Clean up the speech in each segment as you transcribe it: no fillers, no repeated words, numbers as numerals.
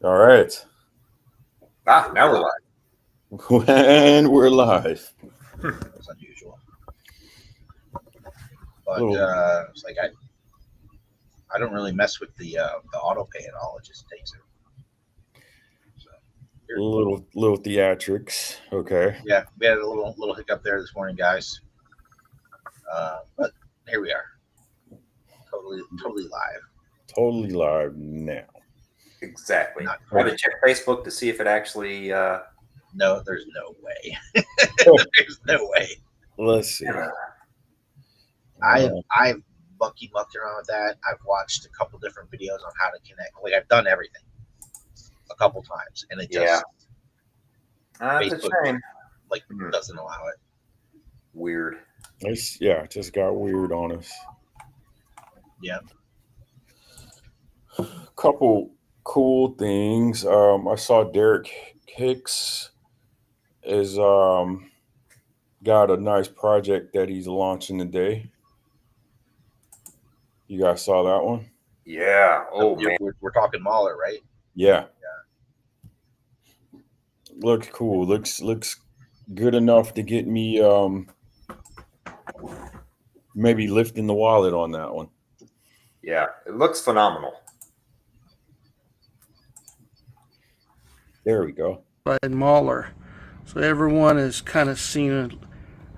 All right. Now we're live. And we're live. It's unusual, but Little, it's like I don't really mess with the auto pay at all. It just takes it. So little theatrics. Okay. yeah, we had a little hiccup there this morning, guys. But here we are, totally live. Totally live now. Exactly. Not I had quite. to check Facebook to see if it actually. No, there's no way. There's no way. Let's see. I've monkey mucked around with that. I've watched a couple different videos on how to connect. Like I've done everything a couple times, and it just That's a Facebook shame. doesn't allow it. Weird. It just got weird on us. Yeah. Couple cool things. I saw Derek Hicks is got a nice project that he's launching today. You guys saw that one? Yeah. Oh man. We're talking Mahler, right? Yeah. Looks cool. Looks good enough to get me maybe lifting the wallet on that one. Yeah. It looks phenomenal. There we go. By Mahler. So everyone has kind of seen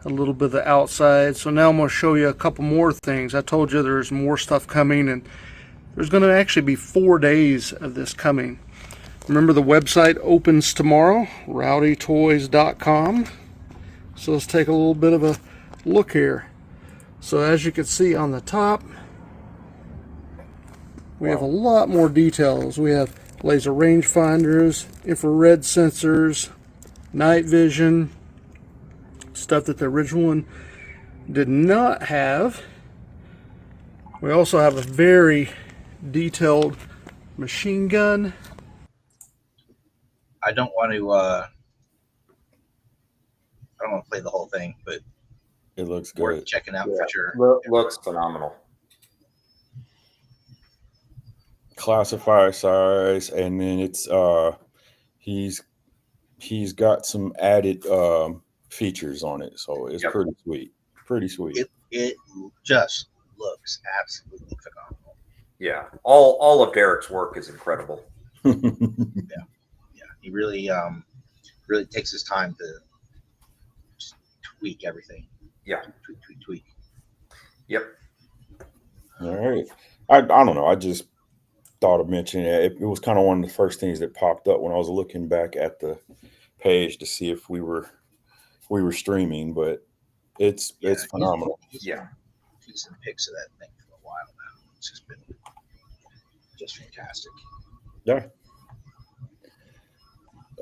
a little bit of the outside. So now I'm going to show you a couple more things. I told you there's more stuff coming, and there's going to actually be 4 days of this coming. Remember, the website opens tomorrow, rowdytoys.com. So let's take a little bit of a look here. So as you can see on the top, we have a lot more details. We have laser rangefinders, infrared sensors, night vision, stuff that the original one did not have. We also have a very detailed machine gun. I don't want to play the whole thing, but It looks worth good. checking out for sure. Looks phenomenal. Classifier size, and then it's he's got some added features on it, so it's pretty sweet. Pretty sweet. It just looks absolutely phenomenal. Yeah. All of Derek's work is incredible. Yeah, he really takes his time to just tweak everything. Yeah. Tweak. Yep. All right. I don't know. I just thought of mentioning it. It was kind of one of the first things that popped up when I was looking back at the page to see if we were streaming, but it's phenomenal. He's Yeah. Some pics of that thing for a while now. It's just been just fantastic. Yeah.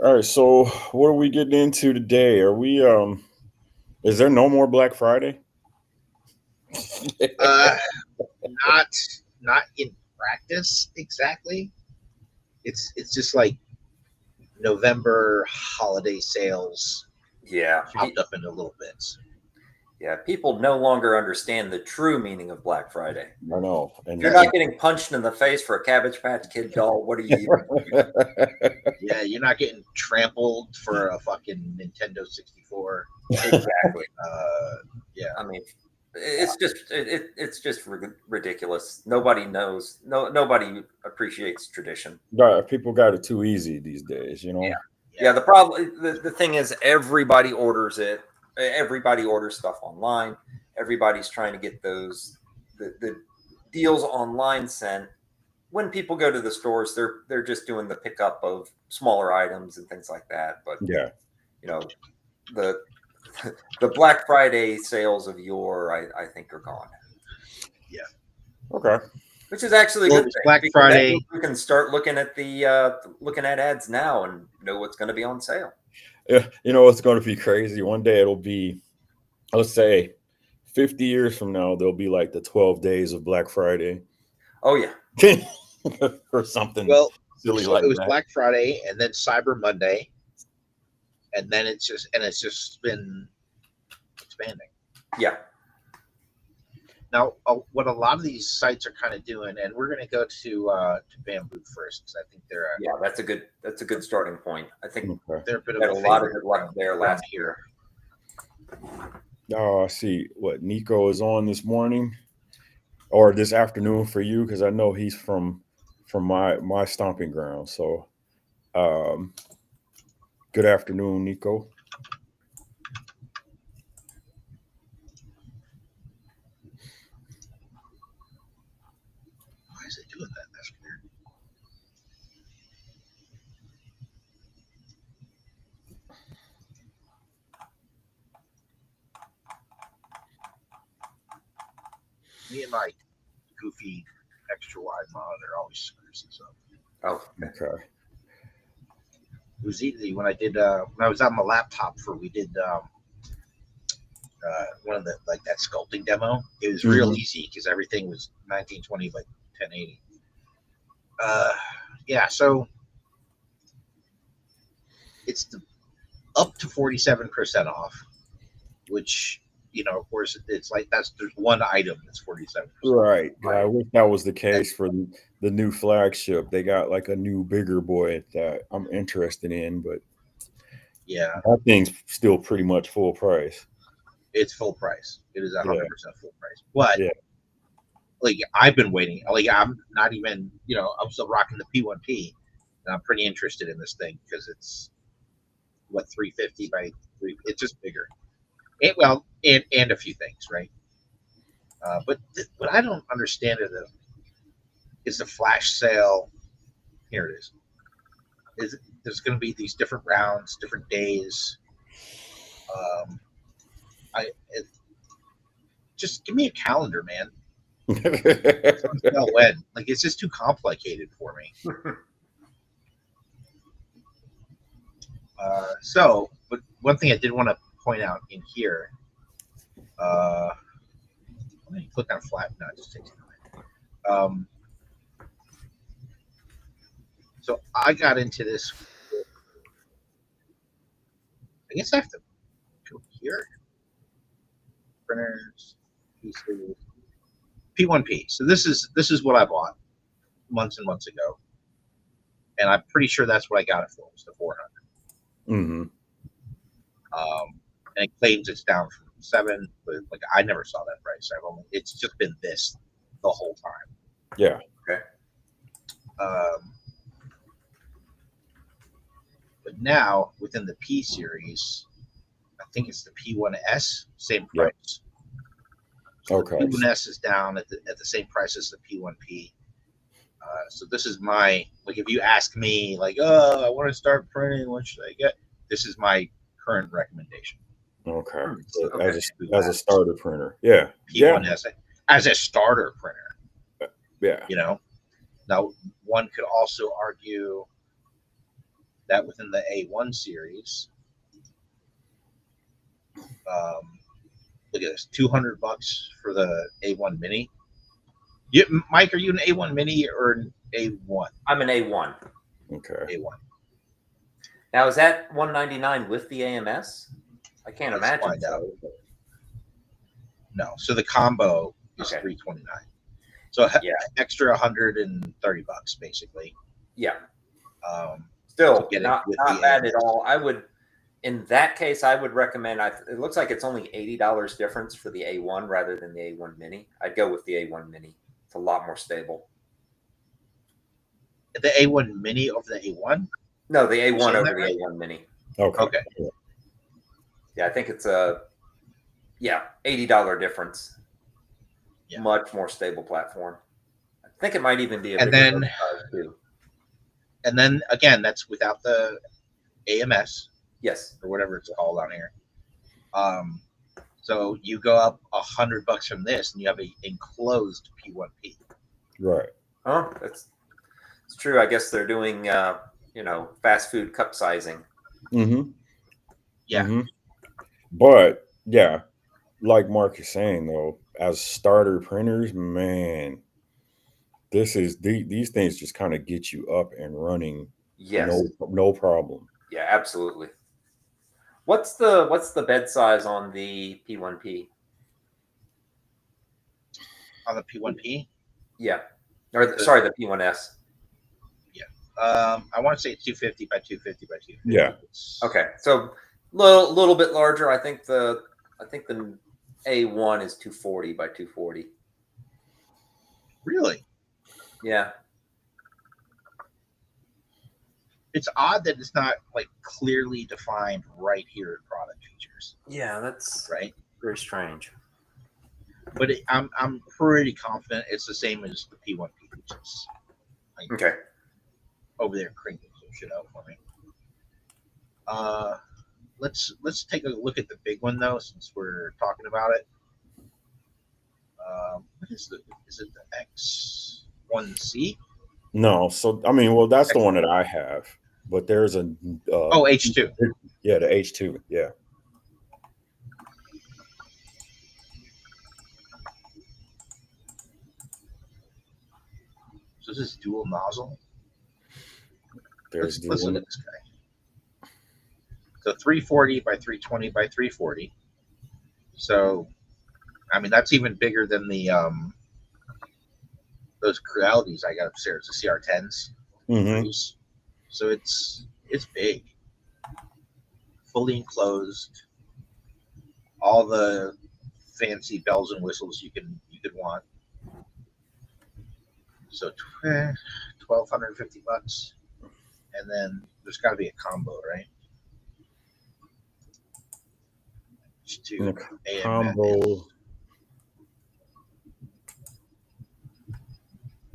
All right. So what are we getting into today? Are we is there no more Black Friday? Not in practice exactly. It's just like November holiday sales Yeah. chopped up into little bits. Yeah. People no longer understand the true meaning of Black Friday. I know. And If you're not getting punched in the face for a Cabbage Patch Kid doll, what are you even? Yeah, you're not getting trampled for a fucking Nintendo 64. Exactly. Yeah. I mean, it's just ridiculous. Nobody knows. Nobody appreciates tradition. People got it too easy these days, you know. Yeah. The problem, the thing is, everybody orders it. Everybody orders stuff online. Everybody's trying to get the deals online sent. When people go to the stores, they're just doing the pickup of smaller items and things like that. But Yeah. you know, the Black Friday sales of yore, I think, are gone. Yeah. Okay. Which is actually a good thing. Black Friday. We can start looking at looking at ads now and know what's going to be on sale. Yeah, you know what's going to be crazy? One day it'll be, let's say, 50 years from now, there'll be like the 12 days of Black Friday. Oh yeah. Or something. Well, silly so like it was that. Black Friday and then Cyber Monday, and then it's just been expanding. Yeah. Now, what a lot of these sites are kind of doing, and we're going to go to Bamboo first because I think Yeah, that's a good starting point. I think Okay. they're a bit of had a a lot of favorite good luck there around last here. Oh, I see. What Nico is on this morning or this afternoon for you, because I know he's from my stomping ground. So, good afternoon, Nico. Why is it doing that? That's weird. Me and my goofy extra wide monitor always screws this up. Oh, Okay. It was easy when I did when I was on my laptop we did one of the like that sculpting demo. It was real easy because everything was 1920 by 1080. Yeah, so it's up to 47% off, which of course, it's like there's one item that's 47%. Right. Right. I wish that was the case for the new flagship. They got like a new bigger boy that I'm interested in, but Yeah, that thing's still pretty much full price. it's full price. It is 100% Yeah. full price. But Yeah. like I've been waiting. Like I'm not even. I'm still rocking the P1P, and I'm pretty interested in this thing because it's what 350 by 3. It's just bigger. And a few things, right? But what I don't understand is the flash sale. Here it is. There's going to be these different rounds, different days. Just give me a calendar, man. Tell when. Like it's just too complicated for me. But one thing I did want to point out in here. Let me click on flat. No, it just takes time. So I got into this. I guess I have to go here. Printers, pieces, P1P. So this is what I bought months and months ago, and I'm pretty sure that's what I got it for. Was the 400. Mm-hmm. And it claims it's down from 7, but like I never saw that price. It's just been this the whole time. Yeah. Okay. But now within the P series, I think it's the P1S, same price. Yep. Okay. The P1S is down at the same price as the P1P. So this is my, like, if you ask me, like, oh, I want to start printing, what should I get? This is my current recommendation. Okay. Okay. As a starter printer. Yeah. P1S as a starter printer. Yeah. Now one could also argue that within the A1 series, look at this, $200 for the A1 Mini. Mike, are you an A1 Mini or an A1? I'm an A1. Okay. A1. Now is that $199 with the AMS? I can't Let's imagine find out. so. No, so the combo is Okay. $329. So Yeah. extra $130 basically. Yeah. To Still get it not with the bad AMS. at all. I would, in that case, I would recommend. It looks like it's only $80 difference for the A1 rather than the A1 Mini. I'd go with the A1 Mini. It's a lot more stable. The A1 Mini over the A1? No, the A1 saying over that the right? A1 Mini. Okay. Yeah, I think it's a $80 difference. Yeah. Much more stable platform. I think it might even be a And bigger then- size too. And then again, that's without the AMS Yes. or whatever it's called on here. So you go up $100 from this, and you have an enclosed P1P. Right. Oh, it's true. I guess they're doing fast food cup sizing. Mm-hmm. Yeah. Mm-hmm. But yeah, like Mark is saying though, as starter printers, man, these things just kind of get you up and running. Yes. No problem. Yeah, absolutely. What's the bed size on the P1P? on the P1P. Yeah, or sorry, the P1S. I want to say it's 250 by 250 by 250. Yeah. Okay, so little bit larger. I think the A1 is 240 by 240. Really? Yeah. It's odd that it's not like clearly defined right here in product features. Yeah, that's right. very strange. But I'm pretty confident it's the same as the P1P, which is like Okay. over there cranking some shit out for me. Let's take a look at the big one though, since we're talking about it. What is it the X1C? No, so I mean, well, that's the one that I have, but there's a H2. Yeah, the H2. Yeah. So this is dual nozzle. There's Let's look at this guy. So 340 by 320 by 340. So, I mean, that's even bigger than the those Crealities I got upstairs, the CR10s. Mm-hmm. So it's big, fully enclosed, all the fancy bells and whistles you could want. So $1,250, and then there's got to be a combo, right? To combo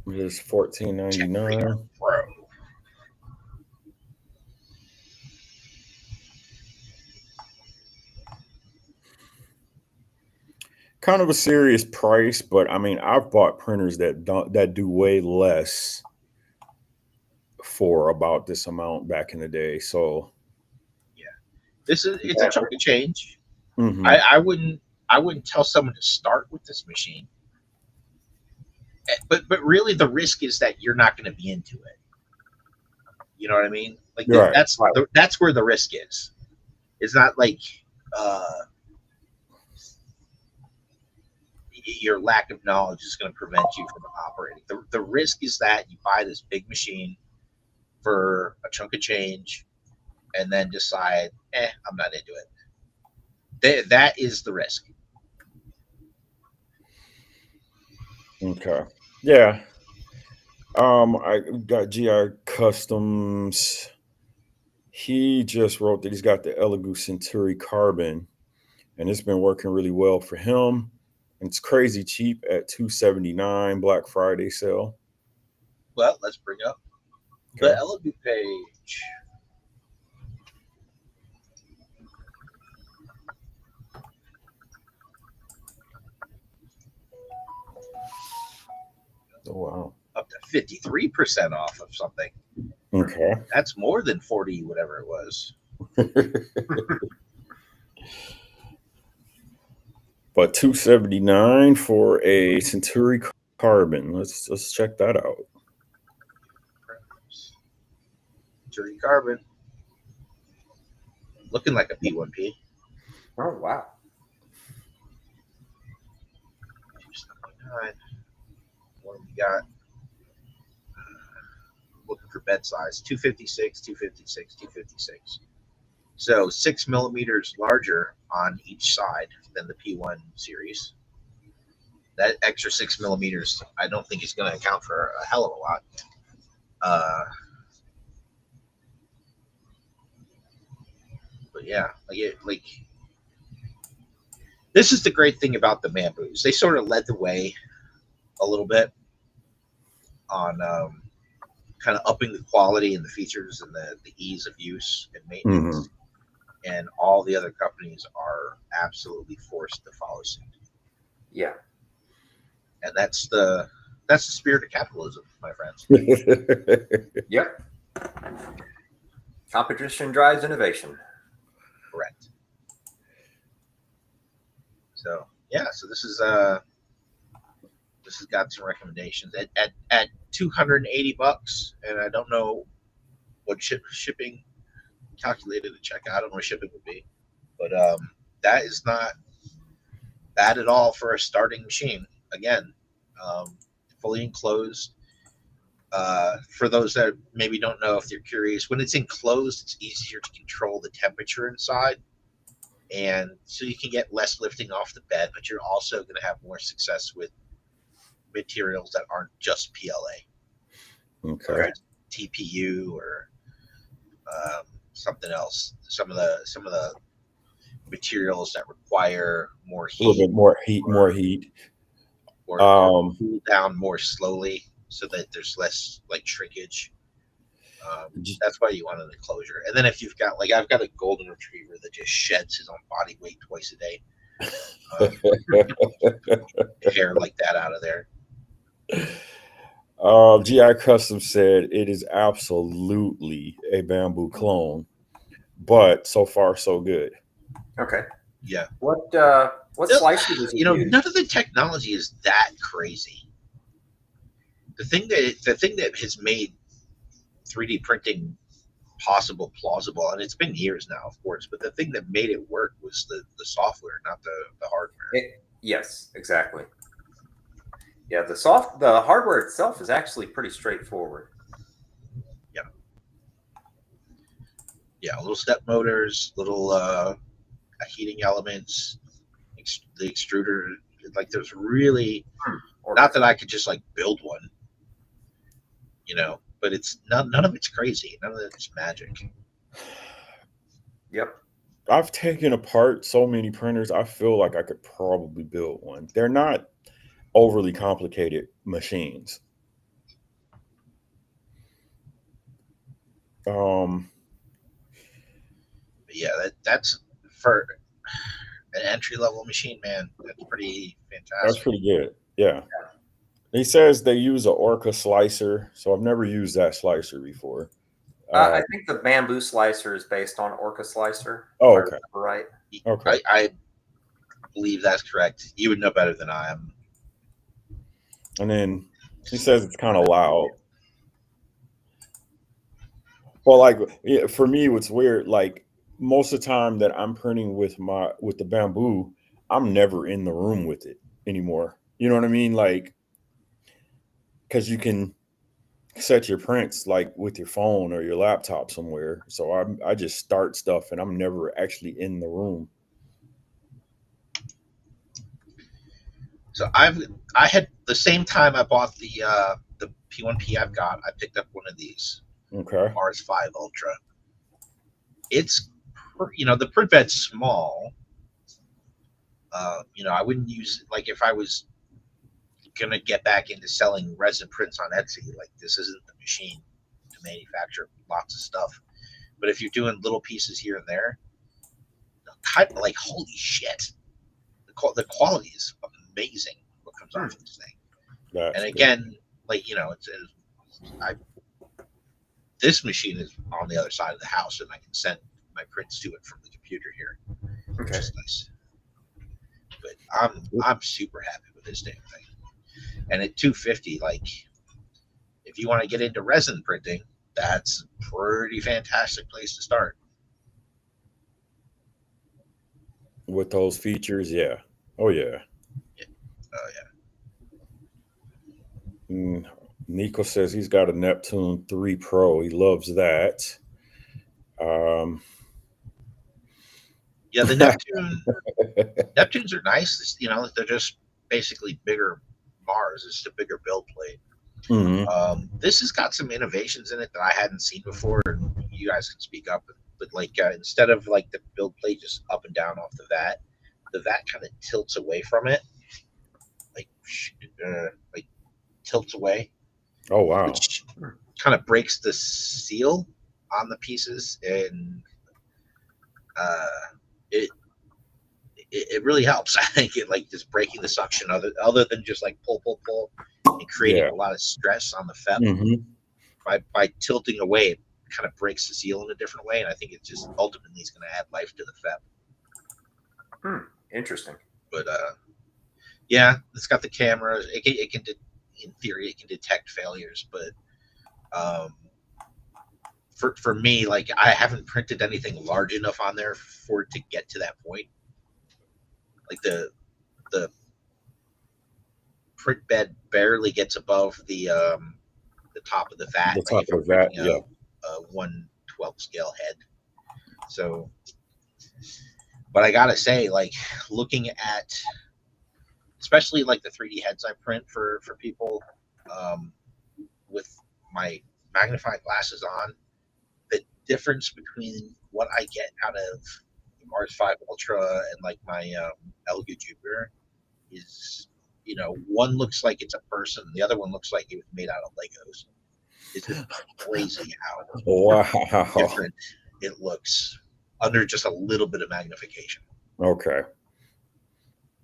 is $14.99. Pro. Kind of a serious price, but I mean, I've bought printers that do way less for about this amount back in the day. So yeah, it's a chunk of change. Mm-hmm. I wouldn't tell someone to start with this machine, but really the risk is that you're not going to be into it. You know what I mean? Like right. That's where the risk is. It's not like your lack of knowledge is going to prevent you from operating. The risk is that you buy this big machine for a chunk of change and then decide, I'm not into it. That is the risk. Okay. Yeah. I got GI Customs. He just wrote that he's got the Elegoo Centuri Carbon, and it's been working really well for him. And it's crazy cheap at $279 Black Friday sale. Well, let's bring up the Elegoo page. Oh wow. Up to 53% off of something. Okay. That's more than 40, whatever it was. But $279 for a Centuri Carbon. Let's check that out. Centuri Carbon. Looking like a P1P. Oh wow. What have we got? Looking for bed size. 256, 256, 256. So 6 millimeters larger on each side than the P1 series. That extra 6 millimeters, I don't think is going to account for a hell of a lot. But yeah, like this is the great thing about the Bamboos. They sort of led the way a little bit on kind of upping the quality and the features and the ease of use and maintenance. Mm-hmm. And all the other companies are absolutely forced to follow suit. Yeah. And that's the spirit of capitalism, my friends. Yep. Competition drives innovation. Correct. So yeah, so this has got some recommendations at $280, and I don't know what shipping calculated to check out. I don't know what shipping would be, but that is not bad at all for a starting machine. Again, fully enclosed. For those that maybe don't know, if they're curious, when it's enclosed, it's easier to control the temperature inside, and so you can get less lifting off the bed, but you're also going to have more success with materials that aren't just PLA. Okay. TPU or something else. Some of the materials that require more A little heat, bit more heat. or cool down more slowly, so that there's less like shrinkage. That's why you want an enclosure. And then if you've got, like, I've got a golden retriever that just sheds his own body weight twice a day. Hair like that out of there. GI Custom said it is absolutely a bamboo clone, but so far so good. Okay. Yeah. What slicer does it use? None of the technology is that crazy. The thing that has made 3D printing possible, plausible, and it's been years now, of course, but the thing that made it work was the software, not the hardware. Yes, exactly. Yeah, the hardware itself is actually pretty straightforward. Yeah, little step motors, little heating elements, the extruder. Like, there's really not that I could just like build one, but it's none of it's crazy. None of it's magic. Yep. I've taken apart so many printers. I feel like I could probably build one. They're not overly complicated machines. Yeah, that's for an entry level machine, man. That's pretty fantastic. That's pretty good. Yeah. He says they use an Orca slicer, so I've never used that slicer before. I think the bamboo slicer is based on Orca slicer. Oh, okay. Right. Okay. I believe that's correct. You would know better than I am. And then he says it's kind of loud. Well, like, for me, what's weird, like, most of the time that I'm printing with the bamboo, I'm never in the room with it anymore. You know what I mean? Like, because you can set your prints like with your phone or your laptop somewhere. So I just start stuff and I'm never actually in the room. So I had the same time I bought the P1P I've got, I picked up one of these. Okay. Mars 5 Ultra. It's the print bed's small. I wouldn't use it, like, if I was gonna get back into selling resin prints on Etsy. Like, this isn't the machine to manufacture lots of stuff. But if you're doing little pieces here and there, kind of like, holy shit, the quality is amazing. What comes off of this thing, That's and again, like, this machine is on the other side of the house, and I can send my prints to it from the computer here, which is nice. But I'm super happy with this damn thing. And at $250, like, if you want to get into resin printing, that's a pretty fantastic place to start. with those features, yeah. Oh yeah. Oh yeah. Nico says he's got a Neptune 3 Pro. He loves that. Yeah, the Neptunes are nice. They're just basically bigger Mars. It's a bigger build plate. Mm-hmm. This has got some innovations in it that I hadn't seen before. You guys can speak up, but like, instead of like the build plate just up and down off the vat kind of tilts away from it, like tilts away. Oh wow! Which kind of breaks the seal on the pieces, and it really helps. I think it, like, just breaking the suction, other than just like pull and creating a lot of stress on the FEP. Mm-hmm. By tilting away, it kind of breaks the seal in a different way, and I think it just ultimately is going to add life to the FEP. Interesting. But yeah, it's got the cameras. It can in theory, it can detect failures, but for me, like, I haven't printed anything large enough on there for it to get to that point. Like, the print bed barely gets above the top of the vat. The Like top if I'm of that, printing yeah. a 1/12 scale head. So, but I gotta say, like looking at, especially like the 3D heads I print for people, with my magnifying glasses on, the difference between what I get out of the Mars 5 Ultra and like my Elegoo Jupiter is, one looks like it's a person, the other one looks like it was made out of Legos. It's just crazy how Wow. different it looks under just a little bit of magnification. Okay.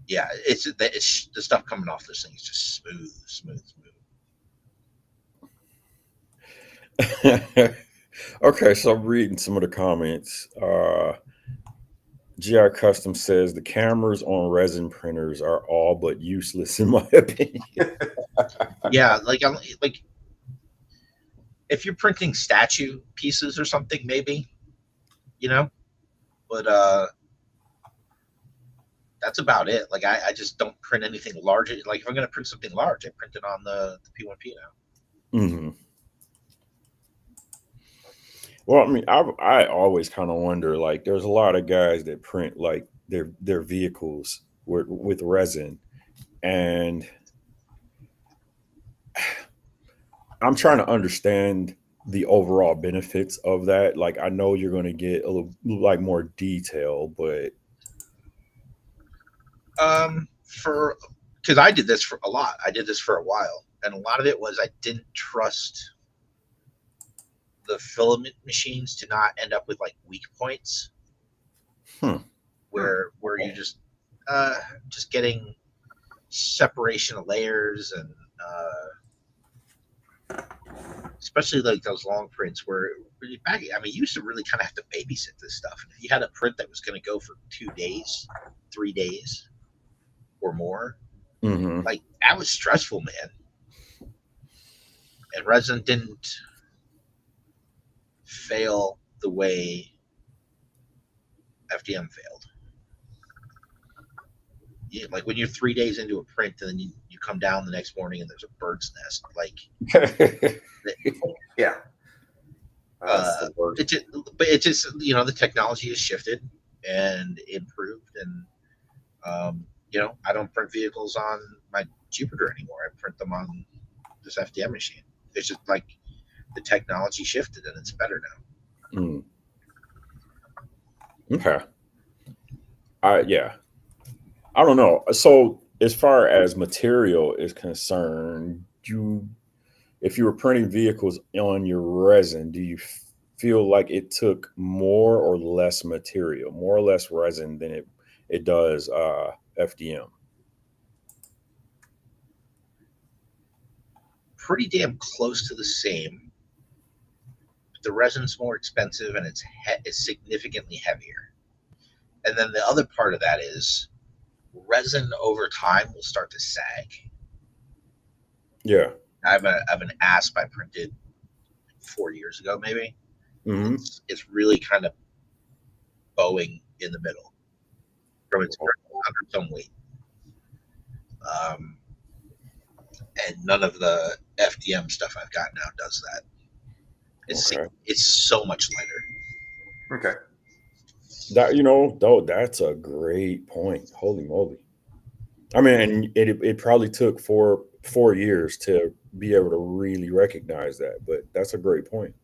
Yeah, it's the stuff coming off this thing is just smooth. Okay, so I'm reading some of the comments. GI Custom says the cameras on resin printers are all but useless in my opinion. Yeah, like if you're printing statue pieces or something, maybe, but that's about it. Like I just don't print anything large. Like if I'm gonna print something large, I print it on the P1P now. Mm-hmm. Well, I mean, I always kind of wonder. Like, there's a lot of guys that print like their vehicles with resin, and I'm trying to understand the overall benefits of that. Like, I know you're going to get a little like more detail, but Because I did this for a lot. I did this for a while, and a lot of it was I didn't trust the filament machines to not end up with like weak points, where you're just getting separation of layers, and especially like those long prints where back, I mean, you used to really kind of have to babysit this stuff. And if you had a print that was going to go for 2 days, 3 days, or more, like that was stressful, man. And resin didn't fail the way FDM failed. Like when you're 3 days into a print and then you come down the next morning and there's a bird's nest, like yeah. But it just the technology has shifted and improved, and I don't print vehicles on my Jupiter anymore. I print them on this FDM machine. It's just like the technology shifted and it's better now. Okay. Yeah. I don't know. So as far as material is concerned, if you were printing vehicles on your resin, do you feel like it took more or less material, more or less resin than it does FDM? Pretty damn close to the same. The resin's more expensive and it's significantly heavier. And then the other part of that is resin over time will start to sag. Yeah. I have an asp I printed 4 years ago, maybe. It's really kind of bowing in the middle from its own weight. And none of the FDM stuff I've got now does that. It's so much lighter. Okay. Though that's a great point. Holy moly! I mean, and it probably took 4 years to be able to really recognize that, but that's a great point.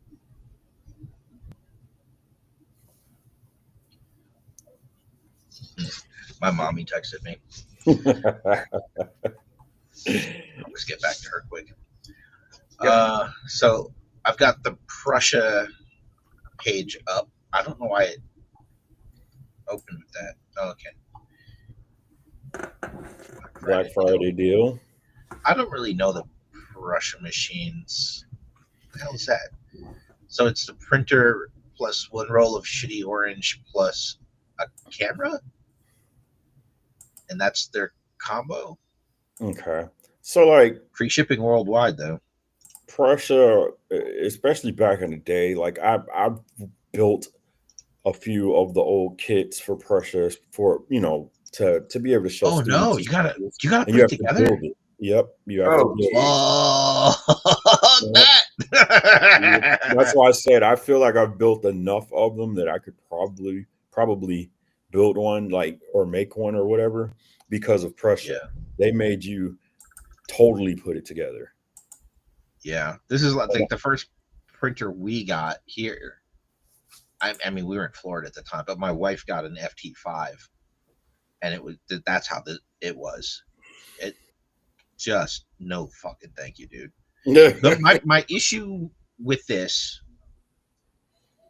My mommy texted me. Let's get back to her quick. Yep. So I've got the Prussia page up. I don't know why it opened with that. Oh, okay. Black Friday deal. I don't really know the Prussia machines. What the hell is that? So it's the printer plus 1 roll of shitty orange plus a camera? And that's their combo? Okay. So like free shipping worldwide though. Prussia, especially back in the day, like I built a few of the old kits for Prussia for to be able to show. Oh no, you gotta put it together. Yep, you have to Oh, build. Oh, That's that. why I said I feel like I've built enough of them that I could probably build one like or make one or whatever because of Prussia. Yeah. They made you totally put it together. Yeah, this is like the first printer we got here. I mean, we were in Florida at the time, but my wife got an FT5, and that's how it was. It just no fucking thank you, dude. My issue with this,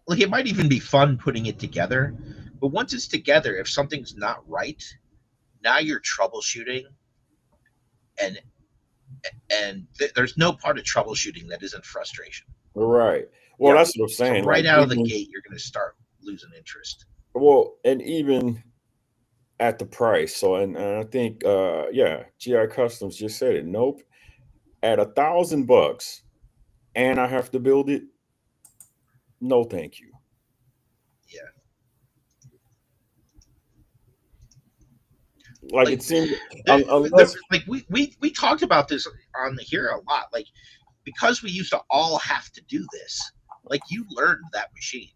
like, it might even be fun putting it together, but once it's together, if something's not right, now you're troubleshooting, and there's no part of troubleshooting that isn't frustration. Right. Well, Yeah. that's what I'm So saying. right Like out of the even gate, you're going to start losing interest. well, and even at the price. So and I think yeah, GI Customs just said it. Nope. At $1,000 and I have to build it. No, thank you. Yeah. Like Like, it seems Unless, unless like we talked about this on here a lot, like, because we used to all have to do this, like, you learned that machine,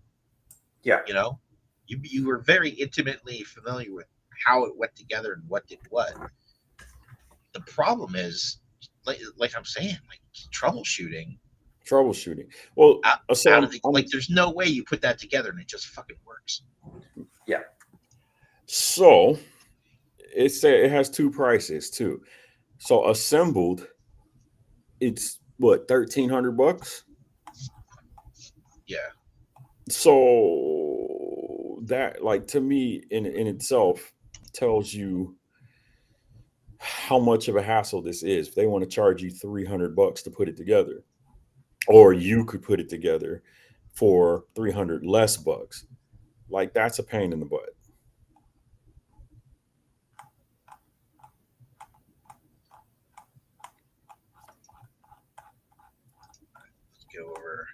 Yeah. you know, you were very intimately familiar with how it went together and what did what. The problem is, like I'm saying, like, troubleshooting troubleshooting. Well, so out of the, like, there's no way you put that together and it just fucking works. Yeah. so it said it has two prices too. So assembled, it's what $1,300. Yeah. So that, like, to me in itself tells you how much of a hassle this is. If they want to charge you $300 to put it together, or you could put it together for 300 less bucks, like that's a pain in the butt. Let's go over.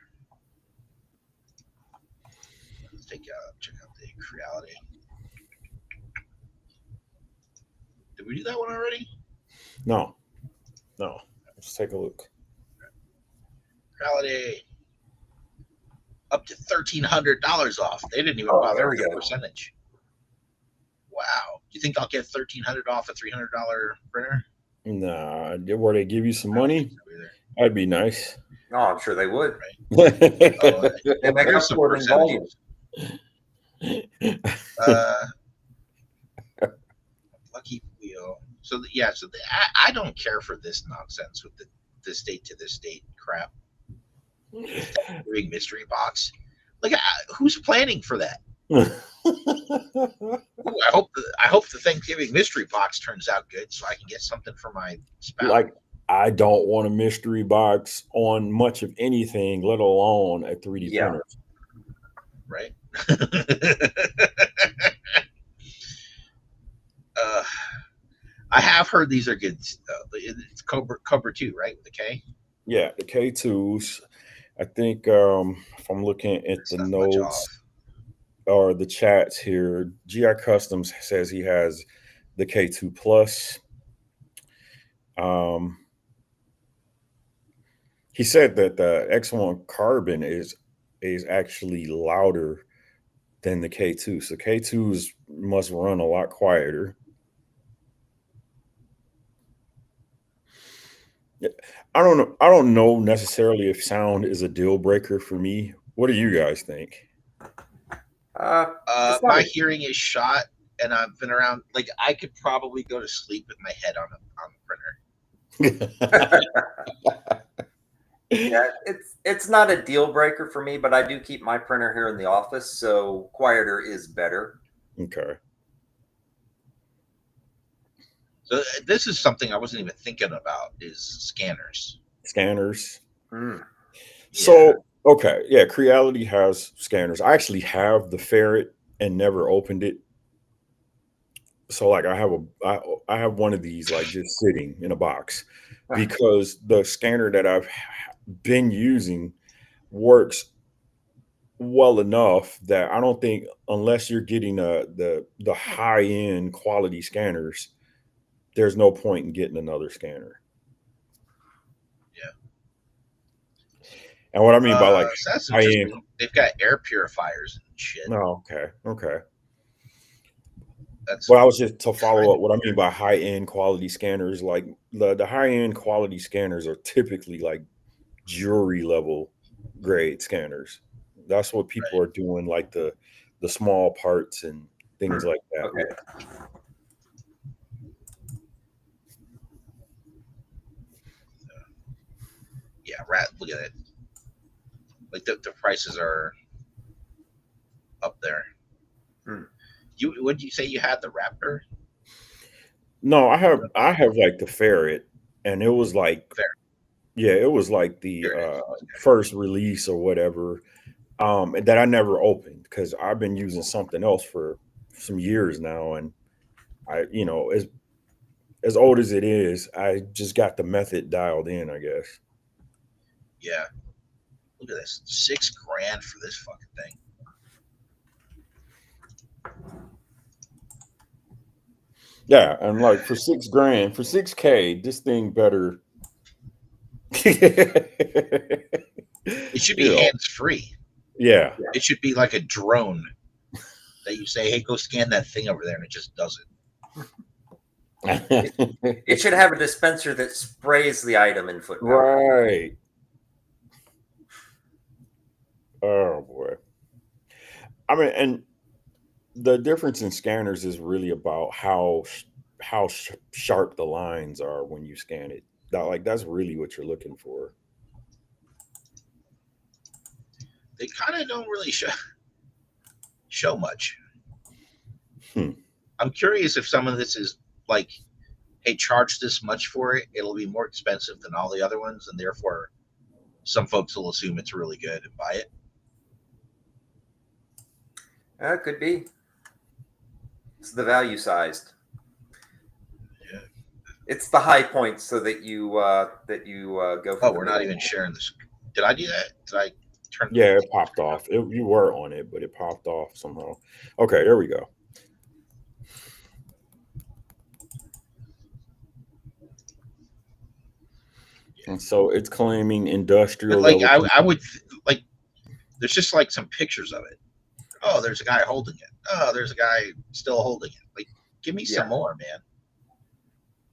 Let's check out the Creality. Did we do that one already? No, let's take a look. Creality. Up to $1,300 off. They didn't even Oh, bother there we with the go. percentage. Wow. Do you think I'll get $1,300 off a $300 printer? Nah, where they give you some I don't money, think so either. that'd be nice. Oh, I'm sure they would. Oh, They make there's up some for it in volume. percentages. Lucky wheel. So I don't care for this nonsense with the state to this state crap. Doing mystery box. Like, who's planning for that? Ooh, I hope the Thanksgiving mystery box turns out good, so I can get something for my spouse. Like, I don't want a mystery box on much of anything, let alone a 3D Yeah. printer. Right. I have heard these are good. It's Cobra 2, right? With the K. Yeah, the K2s. I think if I'm looking at It's the not much notes off. or the chats here, GI Customs says he has the K2 Plus. He said that the X1 Carbon is actually louder than the K2. So K2s must run a lot quieter. I don't know necessarily if sound is a deal breaker for me. What do you guys think? It's not My a- hearing is shot, and I've been around. Like, I could probably go to sleep with my head on the printer. yeah, it's not a deal breaker for me, but I do keep my printer here in the office, so quieter is better. Okay. So this is something I wasn't even thinking about, is scanners. Scanners. Mm. So, okay, yeah, Creality has scanners. I actually have the Ferret and never opened it. So, like, I have one of these, like, just sitting in a box because the scanner that I've been using works well enough that I don't think, unless you're getting the high end quality scanners, there's no point in getting another scanner. And what I mean by like So that's high end. interesting. They've got air purifiers and shit. No, okay. That's Well, I was just to follow kind up. What I mean by high end quality scanners, like the high end quality scanners are typically like jewelry level grade scanners. That's what people are doing, like the small parts and things like that. Okay. yeah, look at it. Like the prices are up there. Hmm. Would you say you had the Raptor? No, I have like the ferret, and it was like Fair. yeah, it was like the Here it is. first release or whatever. That I never opened because I've been using something else for some years now, and as old as it is, I just got the method dialed in, I guess. Yeah. Look at this. $6,000 for this fucking thing. Yeah, and like for $6,000, for 6K, this thing better. It should be hands free. Yeah. It should be like a drone that you say, "Hey, go scan that thing over there," and it just does it. It should have a dispenser that sprays the item in foot powder. Right. Oh boy. I mean, and the difference in scanners is really about how sharp the lines are when you scan it. That's really what you're looking for. They kind of don't really show much. I'm curious if some of this is like, hey, charge this much for it. It'll be more expensive than all the other ones, and therefore some folks will assume it's really good and buy it. Could be. It's the value sized. Yeah. It's the high points so that you go for. Oh, we're not even sharing this. Did I do that? Did I turn? Yeah, it popped off. You were on it, but it popped off somehow. Okay, there we go. And so it's claiming industrial. But like I would like. There's just like some pictures of it. Oh, there's a guy holding it. Oh, there's a guy still holding it. Like, give me some more, man.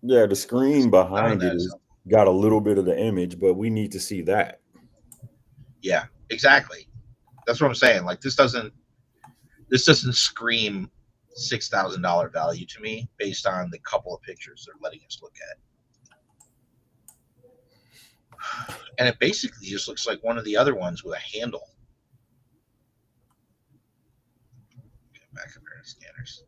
Yeah, the screen behind it is got a little bit of the image, but we need to see that. Yeah, exactly. That's what I'm saying. Like this doesn't scream $6,000 value to me based on the couple of pictures they're letting us look at. And it basically just looks like one of the other ones with a handle. Get back up here to scanners.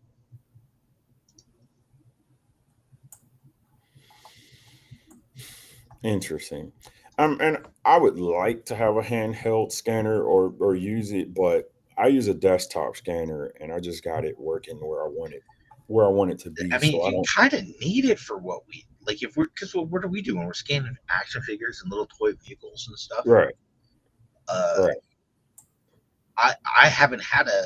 Interesting. And I would like to have a handheld scanner or use it, but I use a desktop scanner, and I just got it working where I want it to be. I mean, so you kind of need it for what we like. Because what do we do when we're scanning action figures and little toy vehicles and stuff? Right. Right. I haven't had a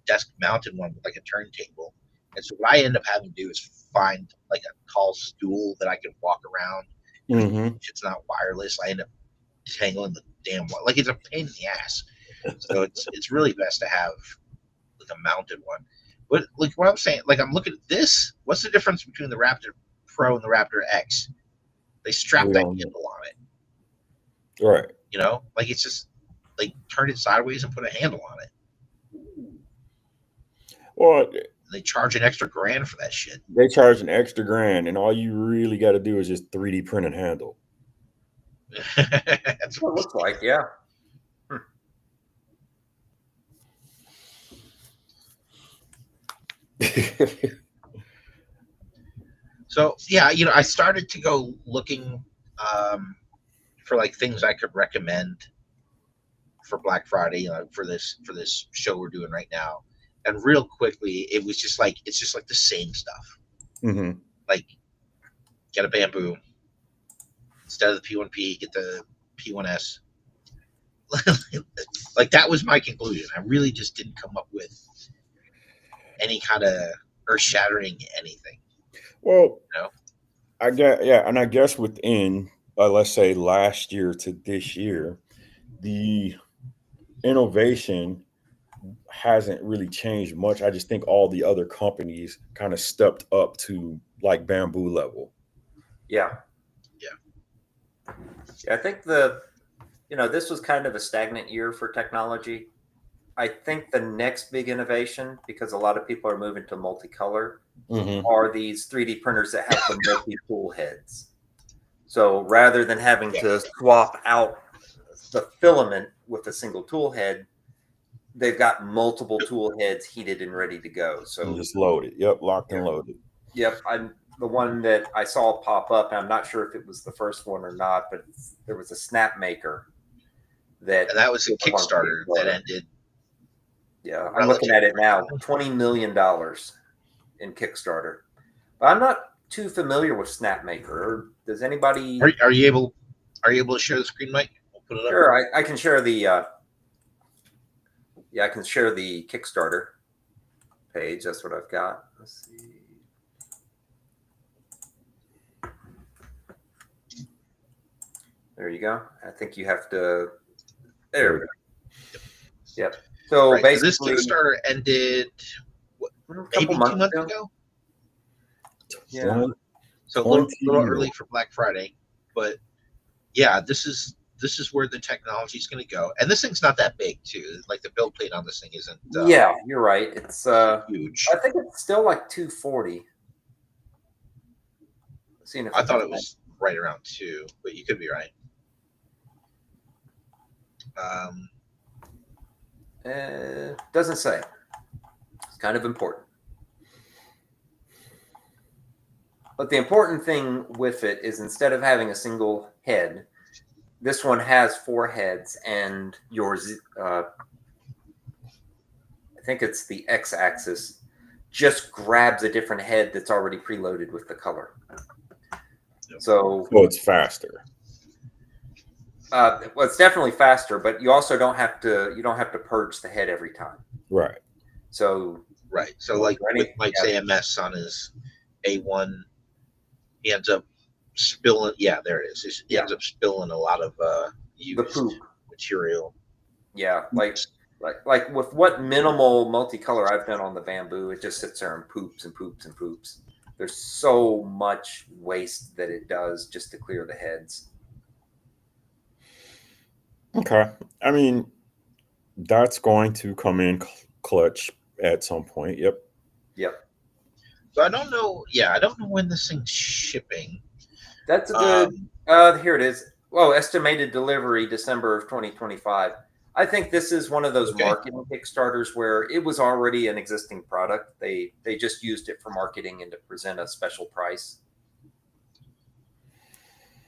desk mounted one with like a turntable, and so what I end up having to do is find like a tall stool that I can walk around. Mm-hmm. If it's not wireless, I end up tangling the damn wire. Like it's a pain in the ass. So it's really best to have like a mounted one. But like what I'm saying, like I'm looking at this. What's the difference between the Raptor Pro and the Raptor X? They strap that handle on it. Right. You know, like it's just like turn it sideways and put a handle on it. Well, they charge an extra $1,000 for that shit. They charge an extra $1,000, and all you really got to do is just 3D print a handle. That's what it looks like, yeah. So yeah, I started to go looking for like things I could recommend for Black Friday, for this show we're doing right now. And real quickly, it was just like it's just like the same stuff. Mm-hmm. Like get a bamboo instead of the P1P, get the P1S. Like that was my conclusion. I really just didn't come up with any kind of earth-shattering anything. Well, I guess, yeah, and I guess within let's say last year to this year, the innovation hasn't really changed much. I just think all the other companies kind of stepped up to like bamboo level. Yeah. Yeah. I think this was kind of a stagnant year for technology. I think the next big innovation, because a lot of people are moving to multicolor, are these 3D printers that have the multi-tool heads. So rather than having to swap out the filament with a single tool head, they've got multiple tool heads heated and ready to go. So You just loaded. Yep, locked and loaded. Yep, I'm the one that I saw pop up, and I'm not sure if it was the first one or not, but there was a snap maker that, and that was a Kickstarter that ended. Yeah, I'm looking at it now. $20 million in Kickstarter. But I'm not too familiar with Snapmaker. Does anybody? Are you able to share the screen, Mike? We'll put it up. Sure, I can share the. I can share the Kickstarter page. That's what I've got. Let's see. There you go. I think you have to. There we go. Yep. So basically, this Kickstarter ended maybe 2 months ago. Yeah. So a little early for Black Friday, but yeah, this is where the technology is going to go. And this thing's not that big too. Like the build plate on this thing isn't. Yeah, you're right. It's huge. I think it's still like 240. I thought it was right around 2, but you could be right. Doesn't say. It's kind of important. But the important thing with it is instead of having a single head, this one has 4 heads, and yours, I think it's the x-axis, just grabs a different head that's already preloaded with the color. So it's faster. Well, it's definitely faster, but you also don't have to purge the head every time. Right. So like with Mike's AMS on his A1, he ends up spilling. Yeah, there it is. He ends up spilling a lot of used the poop material. Yeah, like with what minimal multicolor I've done on the bamboo, it just sits there and poops and poops and poops. There's so much waste that it does just to clear the heads. Okay. I mean, that's going to come in clutch at some point. Yep. So I don't know. Yeah, I don't know when this thing's shipping. That's a good. Here it is. Well, estimated delivery December of 2025. I think this is one of those marketing Kickstarters where it was already an existing product. They just used it for marketing and to present a special price.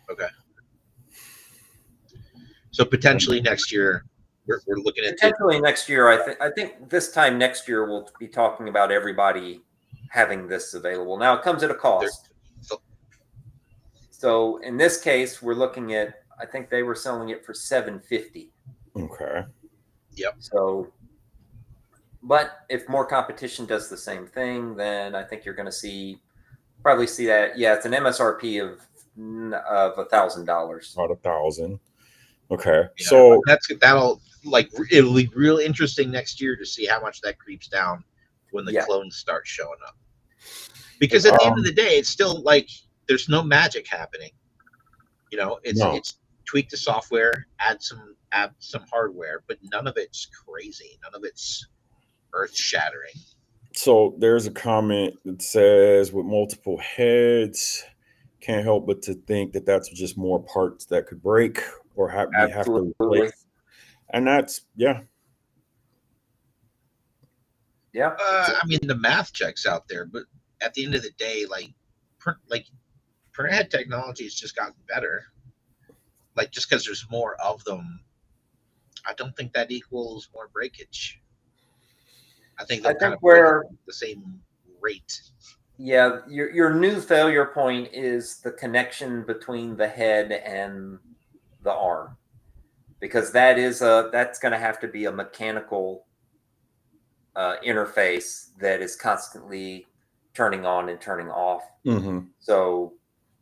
Okay. So potentially next year, we're looking at potentially next year. I think this time next year we'll be talking about everybody having this available. Now it comes at a cost. So in this case, we're looking at. I think they were selling it for $750. Okay. Yep. So, but if more competition does the same thing, then I think you're going to probably see that. Yeah, it's an MSRP of $1,000. About $1,000. Okay. Yeah, so that'll it'll be real interesting next year to see how much that creeps down when the clones start showing up. Because at the end of the day, it's still like there's no magic happening. It's tweak the software, add some hardware, but none of it's crazy. None of it's earth shattering. So there's a comment that says with multiple heads, can't help but to think that that's just more parts that could break or have to replace. And that's Yeah. I mean, the math checks out there, but at the end of the day, printhead technology has just gotten better. Like just because there's more of them, I don't think that equals more breakage. I think we're the same rate. Yeah, your new failure point is the connection between the head and the arm, because that's going to have to be a mechanical interface that is constantly turning on and turning off. Mm-hmm. So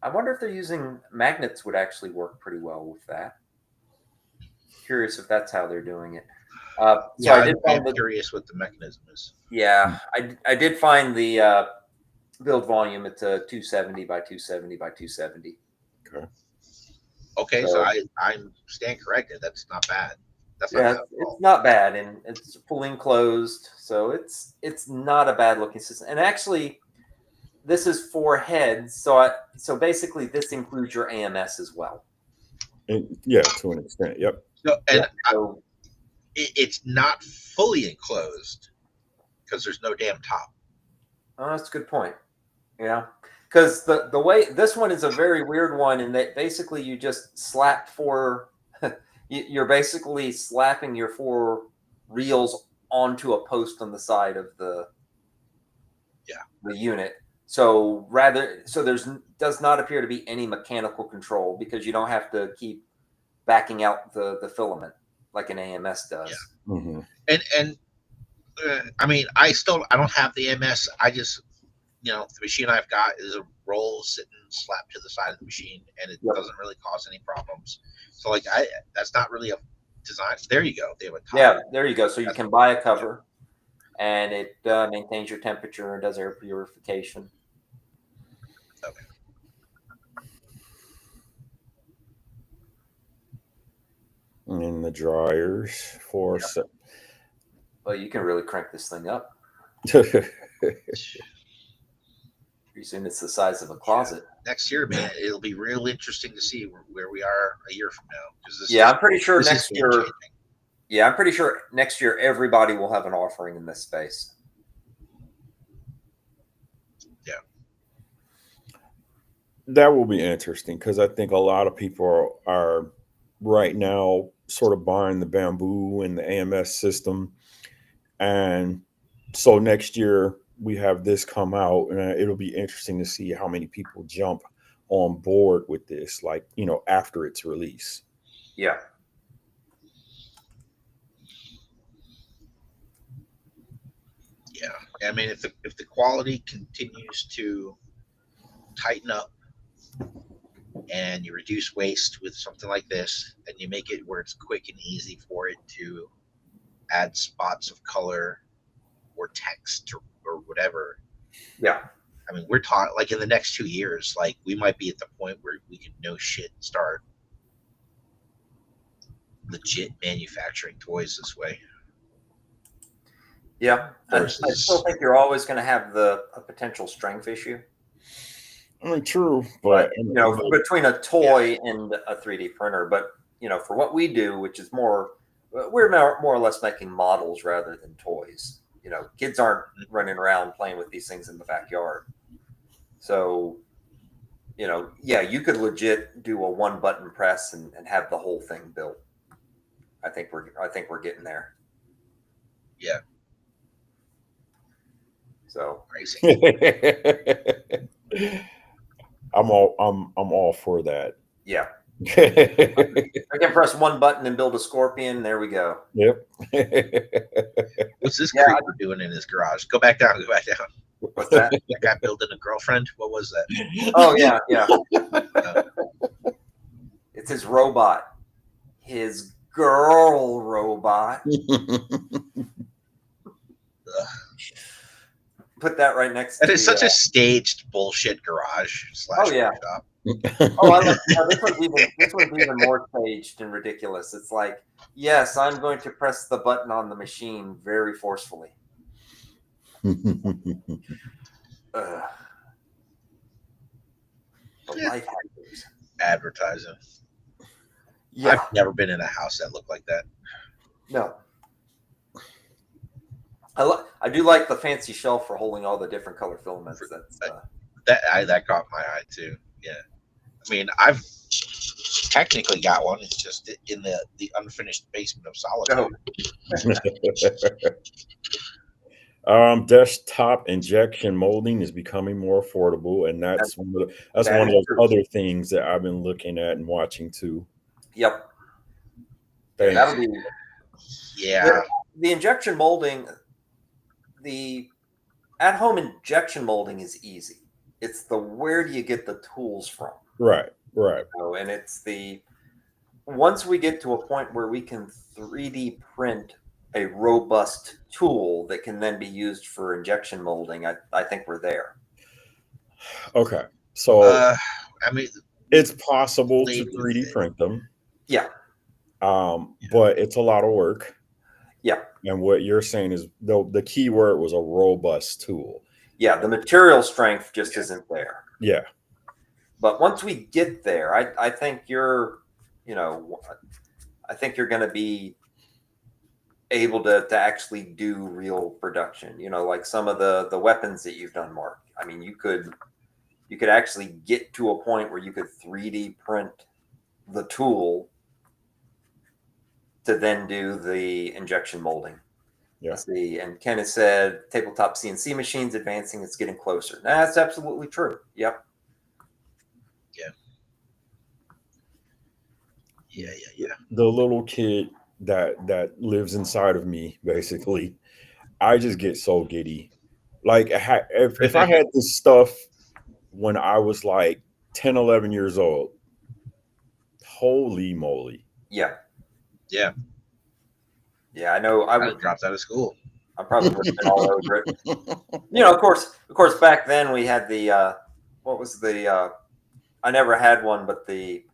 I wonder if they're using magnets would actually work pretty well with that. curious if that's how they're doing it. Yeah, I did I'm find curious what the mechanism is. yeah, I did find the build volume. It's a 270 by 270 by 270. Okay. Okay, so So I stand corrected. That's not bad. That's not yeah, bad at it's all. not bad, and it's fully enclosed, so it's not a bad looking system. And actually, this is 4 heads, so basically this includes your AMS as well. Yeah, to an extent. Yep. So, and So it's not fully enclosed because there's no damn top. oh, that's a good point. Yeah, because the way this one is a very weird one, in that basically you just slap 4. You're basically slapping your 4 reels onto a post on the side of the unit. So there's does not appear to be any mechanical control, because you don't have to keep backing out the filament like an AMS does. Yeah. Mm-hmm. And I mean, I don't have the MS. I just, the machine I've got is a roll sitting slapped to the side of the machine, and it doesn't really cause any problems. So like that's not really a design. There you go. They have a top. Yeah, there you go. So you can buy a cover, and it maintains your temperature and does air purification. Okay. And the dryers for. Well, you can really crank this thing up. Pretty soon it's the size of a closet. Next year, man, it'll be real interesting to see where we are a year from now. I'm pretty sure next year. Yeah, I'm pretty sure next year everybody will have an offering in this space. Yeah. That will be interesting, because I think a lot of people are right now sort of buying the bamboo and the AMS system. And so next year we have this come out, and it'll be interesting to see how many people jump on board with this, like, after its release. Yeah. Yeah. I mean, if the quality continues to tighten up, and you reduce waste with something like this, and you make it where it's quick and easy for it to add spots of color or text or whatever. Yeah. I mean, we're taught, like, in the next 2 years, like, we might be at the point where we can no shit start legit manufacturing toys this way. Yeah. I still think you're always going to have a potential strength issue. I mean, true, but between a toy and a 3D printer. But for what we do, which is we're more or less making models rather than toys. Kids aren't running around playing with these things in the backyard. So, you could legit do a 1-button press and have the whole thing built. I think we're getting there. Yeah. So crazy. I'm all for that. Yeah. I can press 1 button and build a scorpion. There we go. Yep. What's this creeper doing in his garage? Go back down. What's that? That guy building a girlfriend? What was that? Oh, yeah. It's his robot. His girl robot. Put that right next to That is such a staged bullshit garage / workshop. I love this one's even more staged and ridiculous. It's like, yes, I'm going to press the button on the machine very forcefully. Life hackers. Advertising. Yeah. I've never been in a house that looked like that. No. I do like the fancy shelf for holding all the different color filaments. That caught my eye too. Yeah. I mean, I've technically got one. It's just in the unfinished basement of Solitude. Desktop injection molding is becoming more affordable, and that's one of those other things that I've been looking at and watching too. Yep. Thanks. That'll be. Yeah. The injection molding, the at-home injection molding is easy. It's the where do you get the tools from? Right. And it's once we get to a point where we can 3D print a robust tool that can then be used for injection molding, I think we're there. Okay, so I mean, it's possible to played with 3D it. print them, Yeah, but it's a lot of work. yeah, And what you're saying is the key word was a robust tool. yeah. The material strength just isn't there. Yeah. But once we get there, I think you're, I think you're going to be able to actually do real production. Like some of the weapons that you've done, Mark. I mean, you could actually get to a point where you could 3D print the tool to then do the injection molding. Yeah. Let's see. And Ken has said tabletop CNC machines advancing. It's getting closer. That's absolutely true. Yep. Yeah. The little kid that lives inside of me, basically, I just get so giddy. Like if I had this stuff when I was like 10, 11 years old, holy moly. Yeah. Yeah. Yeah, I know. I I would dropped out of school. I probably would have been all over it. Of course, back then we had the what was the I never had one, but the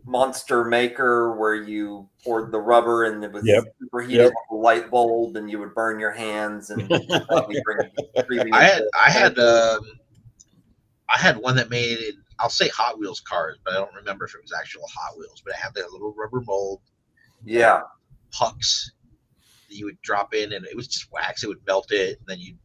Monster Maker where you poured the rubber and it was superheated like a light bulb, and you would burn your hands and probably bring I had one that made it. I'll say Hot Wheels cars, but I don't remember if it was actual Hot Wheels. But it had that little rubber mold. Yeah. Pucks that you would drop in, and it was just wax. It would melt it, and then you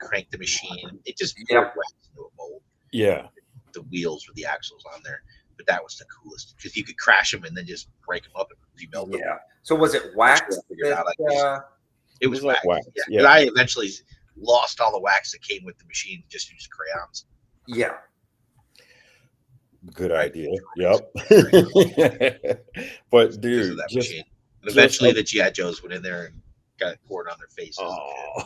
crank the machine. It just poured wax into a mold. Yeah. The wheels with the axles on there. But that was the coolest because you could crash them and then just break them up and remelt them. Yeah. So was it wax? It was like wax. Yeah. But I eventually lost all the wax that came with the machine, just used crayons. Yeah. Good idea. Yep. But dude, that machine. And eventually the G.I.JOEs went in there and got it poured on their faces. Oh.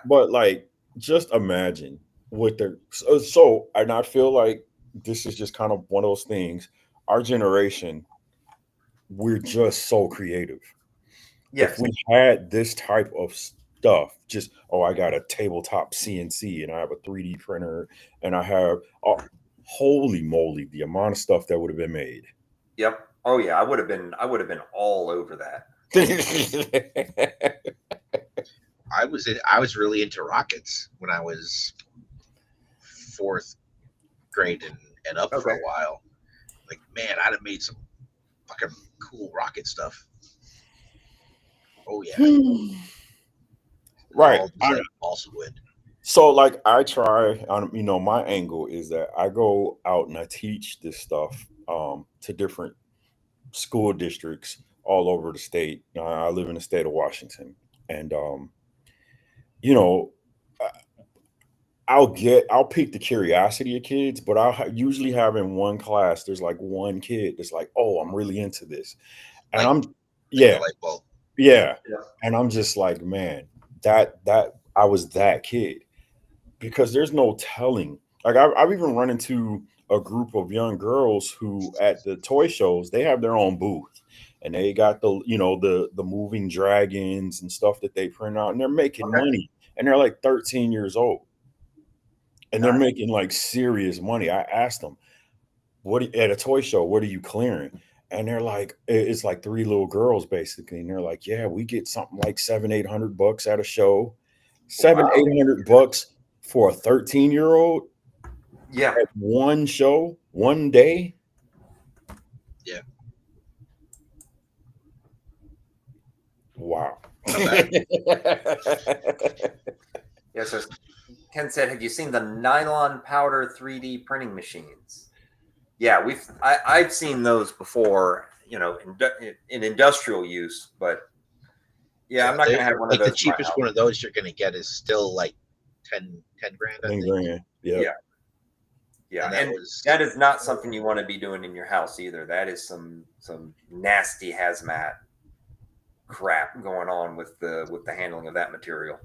but like, just imagine what they're so. And I feel like this is just kind of one of those things. Our generation, we're just so creative. Yes. If we had this type of stuff, just I got a tabletop CNC and I have a 3D printer and I have holy moly, the amount of stuff that would have been made. Yep. Oh yeah, I would have been all over that. I was really into rockets when I was 4th grade and up for a while. Like, man, I'd have made some fucking cool rocket stuff. Oh yeah. Right. Also would. So like I try, my angle is that I go out and I teach this stuff to different school districts all over the state. I live in the state of Washington, and I'll pique the curiosity of kids, but I'll usually have in one class, there's like one kid that's like, oh, I'm really into this. And yeah. And I'm just like, man, that I was that kid, because there's no telling. Like I've even run into a group of young girls who at the toy shows, they have their own booth and they got the moving dragons and stuff that they print out, and they're making money, and they're like 13 years old. And they're making like serious money. I asked them, at a toy show, what are you clearing? And they're like, it's like 3 little girls basically. And they're like, yeah, we get something like $700-800 at a show. $700-800 for a 13-year-old. Yeah. At one show, one day. Yeah. Wow. Yeah, so Ken said, have you seen the nylon powder 3D printing machines? Yeah, I've seen those before, in industrial use, but yeah, I'm not going to have one of those. The cheapest one of those you're going to get is still like 10 grand. 10 grand. Yeah. Yeah. And that is not something you want to be doing in your house either. That is some nasty hazmat crap going on with the handling of that material.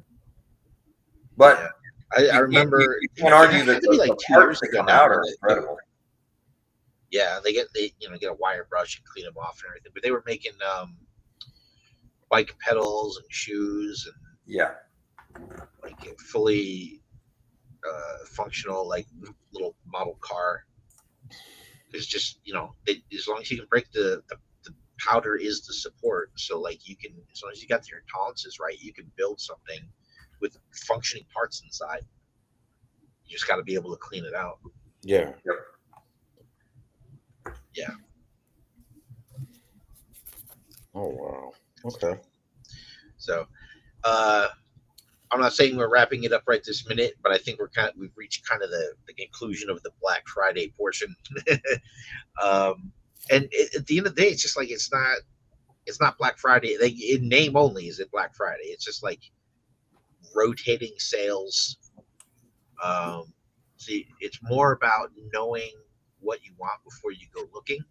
But I remember you can't argue that like the 2 years parts that ago come out are incredible. Yeah, they get a wire brush and clean them off and everything. But they were making bike pedals and shoes and Yeah. like fully functional like little model car. It's just as long as you can break the powder is the support. So like you can, as long as you got your tolerances right, you can build something with functioning parts inside. You just got to be able to clean it out. Yeah. Yep. Yeah. Oh wow. Okay. So I'm not saying we're wrapping it up right this minute, but I think we've reached kind of the conclusion of the Black Friday portion. And at the end of the day, it's just like it's not Black Friday. Like in name only is it Black Friday. It's just like rotating sales. See, it's more about knowing what you want before you go looking,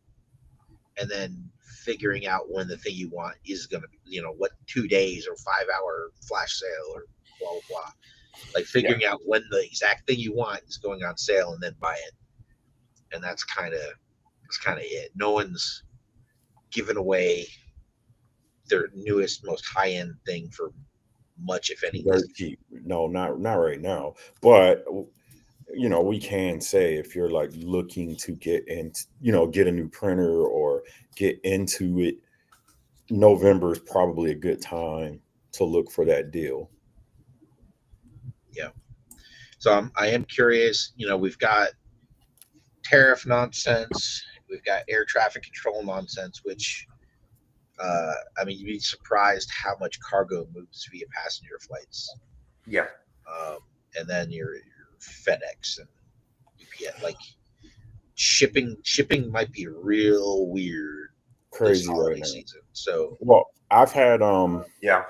and then figuring out when the thing you want is going to be, what 2 days or 5 hour flash sale or blah blah blah. Like figuring out when the exact thing you want is going on sale and then buy it. And that's kind of it. No one's giving away their newest, most high end thing for much, if anything. Very cheap. No, not right now. But we can say if you're like looking to get in, get a new printer or get into it, November is probably a good time to look for that deal. Yeah. So I am curious. We've got tariff nonsense. We've got air traffic control nonsense, which, I mean, you'd be surprised how much cargo moves via passenger flights. Yeah. And then your FedEx and UPS, like shipping might be real weird Crazy this holiday right now. season. So, Well, I've had Yeah.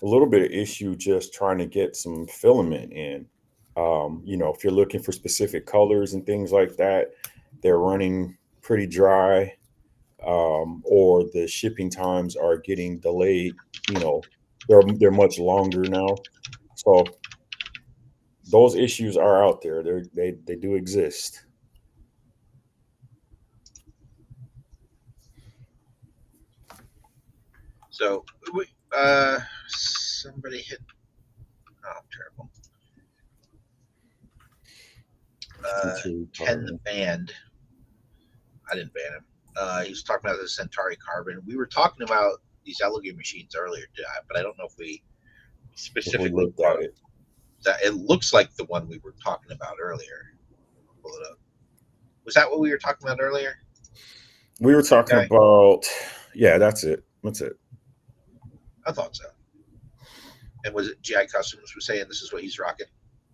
a little bit of issue just trying to get some filament in. If you're looking for specific colors and things like that, they're running pretty dry, or the shipping times are getting delayed. They're much longer now. So those issues are out there. They do exist. somebody hit. Oh, I'm terrible. Ken the band. I didn't ban him. He was talking about the Centauri Carbon. We were talking about these Elegant machines earlier, but I don't know if we specifically looked at it. That it looks like the one we were talking about earlier. Pull it up. Was that what we were talking about earlier? We were talking about, yeah, that's it. That's it. I thought so. And was it G.I. Customs was saying this is what he's rocking?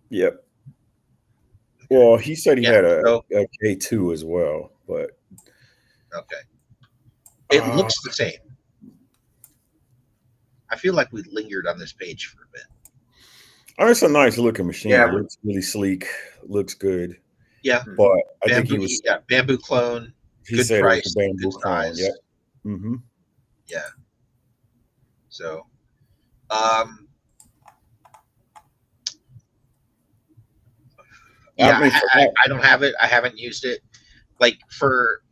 Yep. Well, he said he had a K2 as well, but okay. It looks the same. I feel like we lingered on this page for a bit. Oh, it's a nice looking machine. Yeah. It looks really sleek. Looks good. Yeah. But I bamboo, think he was bamboo clone. He good said price, it was a bamboo good clone. size. Yep. Mm-hmm. Yeah. So, yeah, I don't have it. I haven't used it. Like for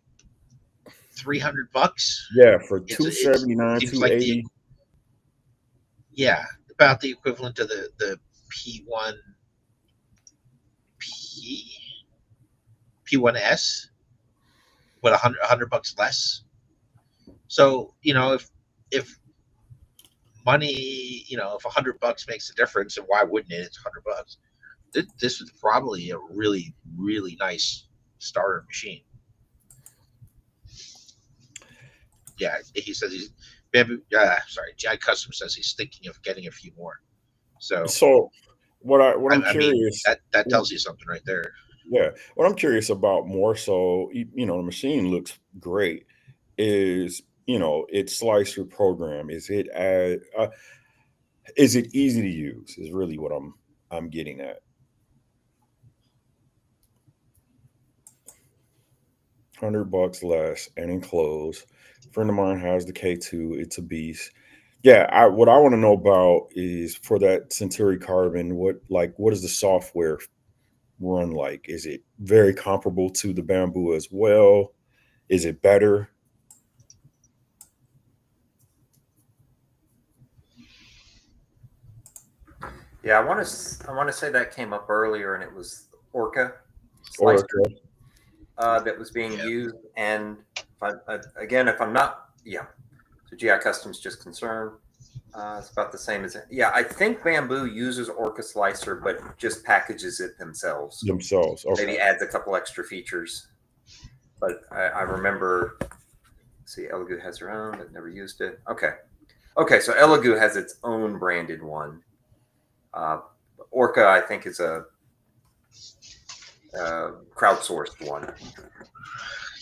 $300. Yeah, for $279, $280. Like yeah, about the equivalent to the P1S, but $100 less. So if money, if $100 makes a difference, and why wouldn't it? It's $100. This is probably a really, really nice starter machine. Yeah, he says he's bamboo. G.I. Custom says he's thinking of getting a few more. So what I'm curious, that tells you something right there. Yeah, what I'm curious about more so, the machine looks great. Is its slicer program? Is it easy to use? Is really what I'm getting at. $100 less and enclosed. A friend of mine has the K2. It's a beast. Yeah, what I want to know about is for that Centauri Carbon, what is the software run like? Is it very comparable to the bamboo as well? Is it better? Yeah, I want to say that came up earlier, and it was Orca Or slicer that was being used. And if I'm not, so GI Customs just concerned. It's about the same as I think Bamboo uses Orca Slicer, but just packages it themselves. Okay. Maybe adds a couple extra features. But I remember. See, Elegoo has her own, but never used it. Okay. So Elegoo has its own branded one. Orca, I think, is a crowdsourced one.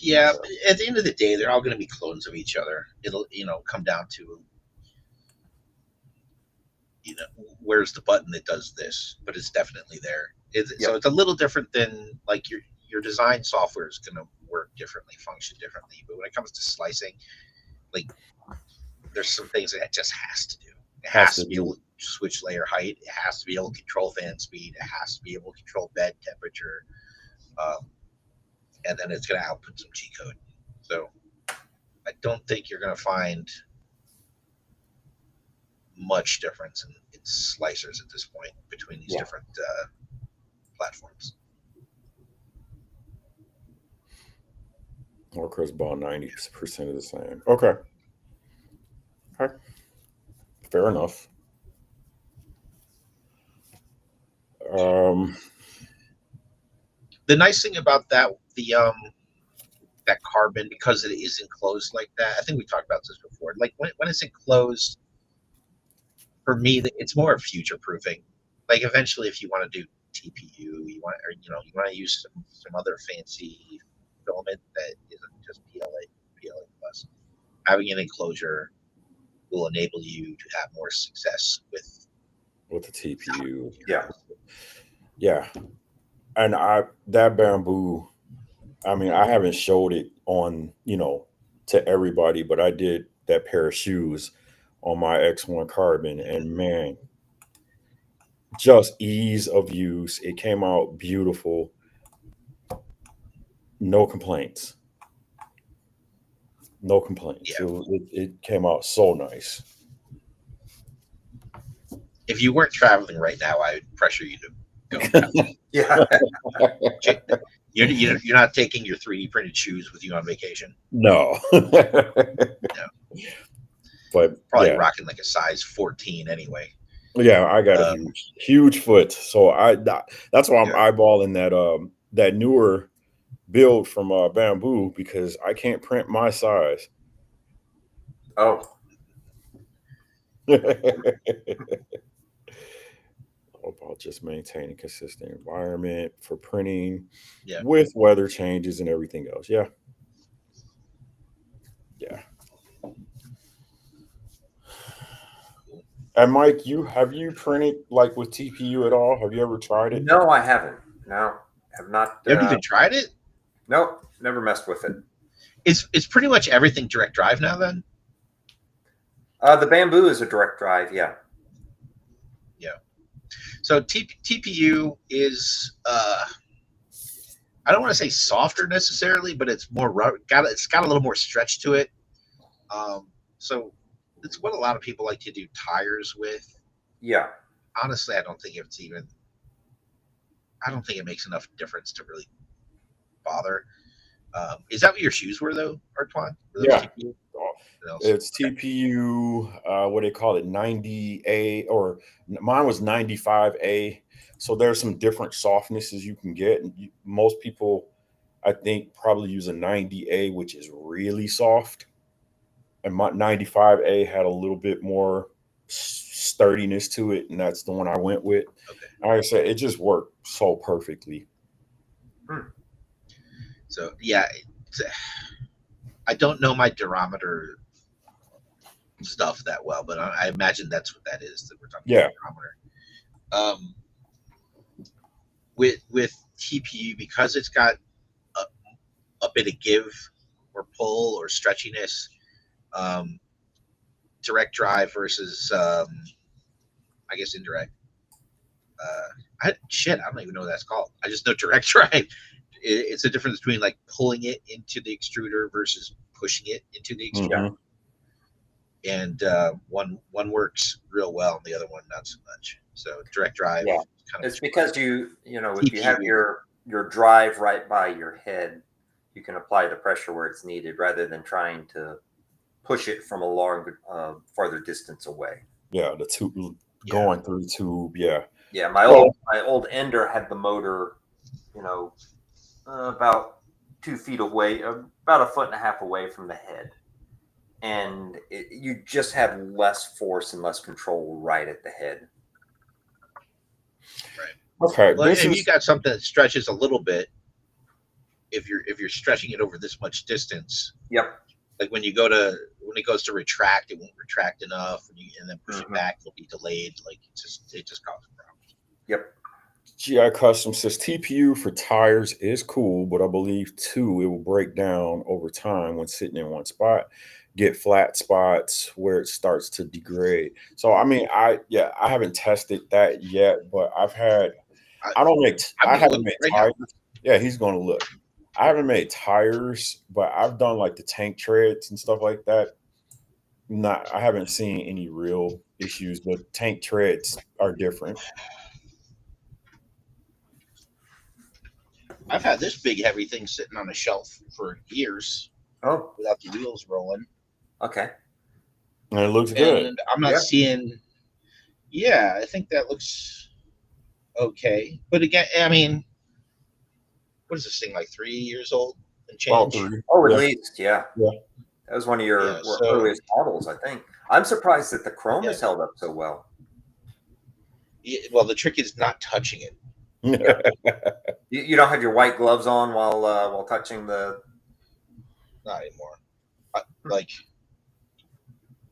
Yeah, at the end of the day, they're all going to be clones of each other. It'll, come down to, where's the button that does this, but it's definitely there. So it's a little different than like your design software is going to work differently, function differently. But when it comes to slicing, like there's some things that it just has to do. It has to be able to switch layer height. It has to be able to control fan speed. It has to be able to control bed temperature. And then it's going to output some G code. So I don't think you're going to find much difference in slicers at this point between these different platforms. Orca's about 90% of the same. Okay. Fair enough. The nice thing about that, that carbon, because it is enclosed like that, I think we talked about this before. Like when it's enclosed, for me, it's more of future proofing. Like eventually, if you want to do TPU, you want to use some other fancy filament that isn't just PLA plus. Having an enclosure will enable you to have more success with the TPU. Yeah. And that Bamboo, I mean, I haven't showed it on, to everybody, but I did that pair of shoes on my X1 Carbon, and man, just ease of use. It came out beautiful. No complaints. No complaints. Yeah. It came out so nice. If you weren't traveling right now, I would pressure you to go. Yeah. You're not taking your 3D printed shoes with you on vacation. No. But probably rocking like a size 14 anyway. Yeah, I got a huge foot, so that's why I'm eyeballing that newer build from Bamboo, because I can't print my size. Oh. About just maintaining consistent environment for printing with weather changes and everything else. Yeah. And Mike, have you printed like with TPU at all? Have you ever tried it? No, I haven't. No, have not. You haven't even tried it? Nope, never messed with it. It's pretty much everything direct drive now then? The Bamboo is a direct drive, yeah. So TPU is I don't want to say softer necessarily, but it's more it's got a little more stretch to it. So it's what a lot of people like to do tires with. Yeah. Honestly, I don't think it makes enough difference to really bother. Is that what your shoes were though, Artwann? Yeah. TPU? It's TPU, what do they call it, 90A, or mine was 95A. So there's some different softnesses you can get. And most people, I think, probably use a 90A, which is really soft. And my 95A had a little bit more sturdiness to it, and that's the one I went with. Okay. Like I said, it just worked so perfectly. So, yeah, I don't know my durometer stuff that well, but I imagine that's what that is that we're talking about. Durometer. With TPU, because it's got a bit of give or pull or stretchiness, direct drive versus I guess indirect. I don't even know what that's called. I just know direct drive. it's a difference between like pulling it into the extruder versus pushing it into the extruder. And one works real well, and the other one not so much. So direct drive. Yeah, it's because you know if you have your drive right by your head, you can apply the pressure where it's needed rather than trying to push it from a long farther distance away. Yeah, the tube going through the tube. Yeah. Yeah, my old Ender had the motor, you know, about 2 feet away, about 1.5 feet away from the head. And you just have less force and less control right at the head. Right. Okay. Well, if you got something that stretches a little bit, if you're stretching it over this much distance, yep. Like when it goes to retract, it won't retract enough, and then push it back, it'll be delayed. Like it just causes problems. Yep. GI Custom says TPU for tires is cool, but I believe too it will break down over time when sitting in one spot, get flat spots where it starts to degrade. So I mean, I haven't tested that yet, but I haven't made tires. Yeah, he's going to look. I haven't made tires, but I've done like the tank treads and stuff like that. I haven't seen any real issues, but tank treads are different. I've had this big heavy thing sitting on a shelf for years. Oh, without the wheels rolling. Okay. And it looks good. And I'm not seeing. Yeah, I think that looks okay. But again, I mean, what is this thing, like 3 years old and change? At least, yeah. That was one of your earliest models, I think. I'm surprised that the chrome has held up so well. Yeah, well, the trick is not touching it. You don't have your white gloves on while touching the. Not anymore. Like,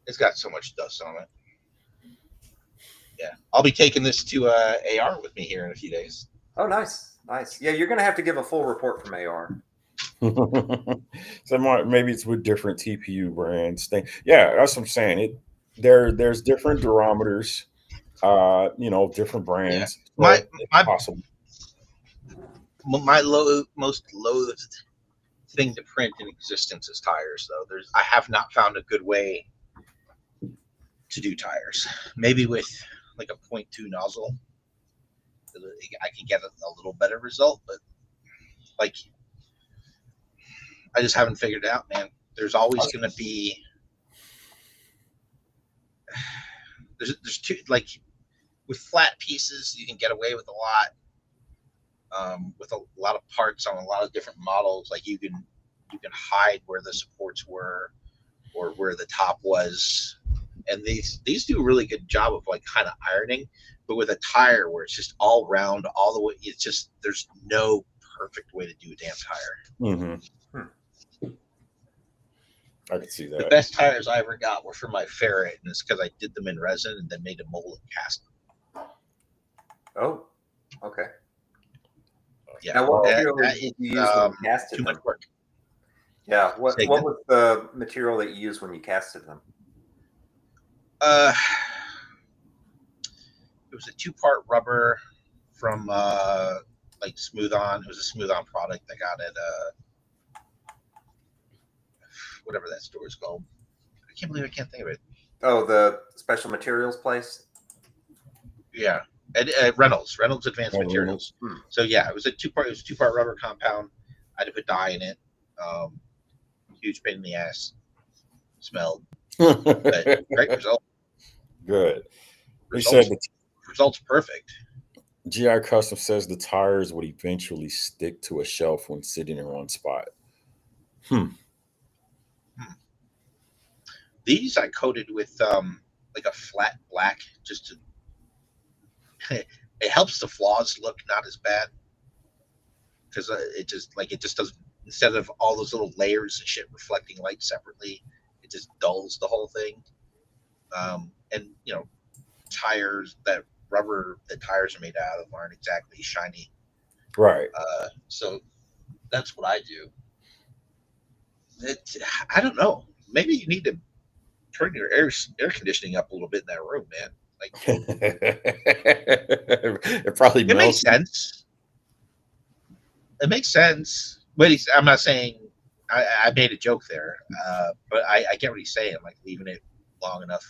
it's got so much dust on it. Yeah, I'll be taking this to AR with me here in a few days. Oh, nice. Yeah, you're gonna have to give a full report from AR. So maybe it's with different TPU brands. Yeah, that's what I'm saying. There's different durometers. Different brands. Yeah. Possible. My most loathed thing to print in existence is tires, though. I have not found a good way to do tires. Maybe with like a 0.2 nozzle, I can get a little better result, but like I just haven't figured it out, man. There's always going to be there's two, like with flat pieces you can get away with a lot. With a lot of parts on a lot of different models, like you can hide where the supports were or where the top was, and these do a really good job of like kind of ironing. But with a tire where it's just all round all the way, it's just there's no perfect way to do a damn tire. Mm-hmm. I can see that. The best tires I ever got were for my Ferret, and it's because I did them in resin and then made a mold and cast them. Oh, okay. Yeah, now, what material did you use when you casted too them? much work. Yeah, what was the material that you used when you casted them? It was a 2-part rubber from like Smooth On. It was a Smooth On product I got at whatever that store is called. I can't believe I can't think of it. Oh, the special materials place? Yeah. At Reynolds Advanced Materials. So yeah, it was a 2-part rubber compound. I had to put dye in it. Huge pain in the ass. Smelled. But great result. Good. Results perfect. GI Custom says the tires would eventually stick to a shelf when sitting in one spot. These I coated with like a flat black just to it helps the flaws look not as bad because it just doesn't, instead of all those little layers and shit reflecting light separately, it just dulls the whole thing. And tires, that rubber that tires are made out of aren't exactly shiny, right? So that's what I do. I don't know, maybe you need to turn your air conditioning up a little bit in that room, man. Like, it probably makes sense. it makes sense. But I'm not saying I made a joke there, but I get what he's saying. Like leaving it long enough,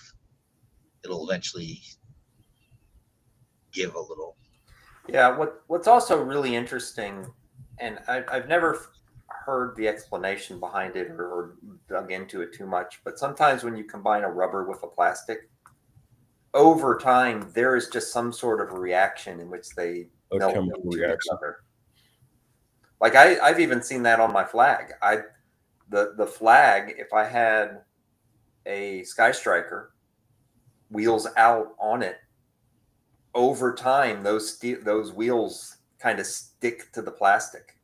it'll eventually give a little. Yeah. What's also really interesting, and I've never heard the explanation behind it or dug into it too much, but sometimes when you combine a rubber with a plastic, over time there is just some sort of reaction in which they A melt chemical into each reaction. other. Like I've even seen that on my flag. The flag, if I had a Sky Striker wheels out on it, over time those wheels kind of stick to the plastic,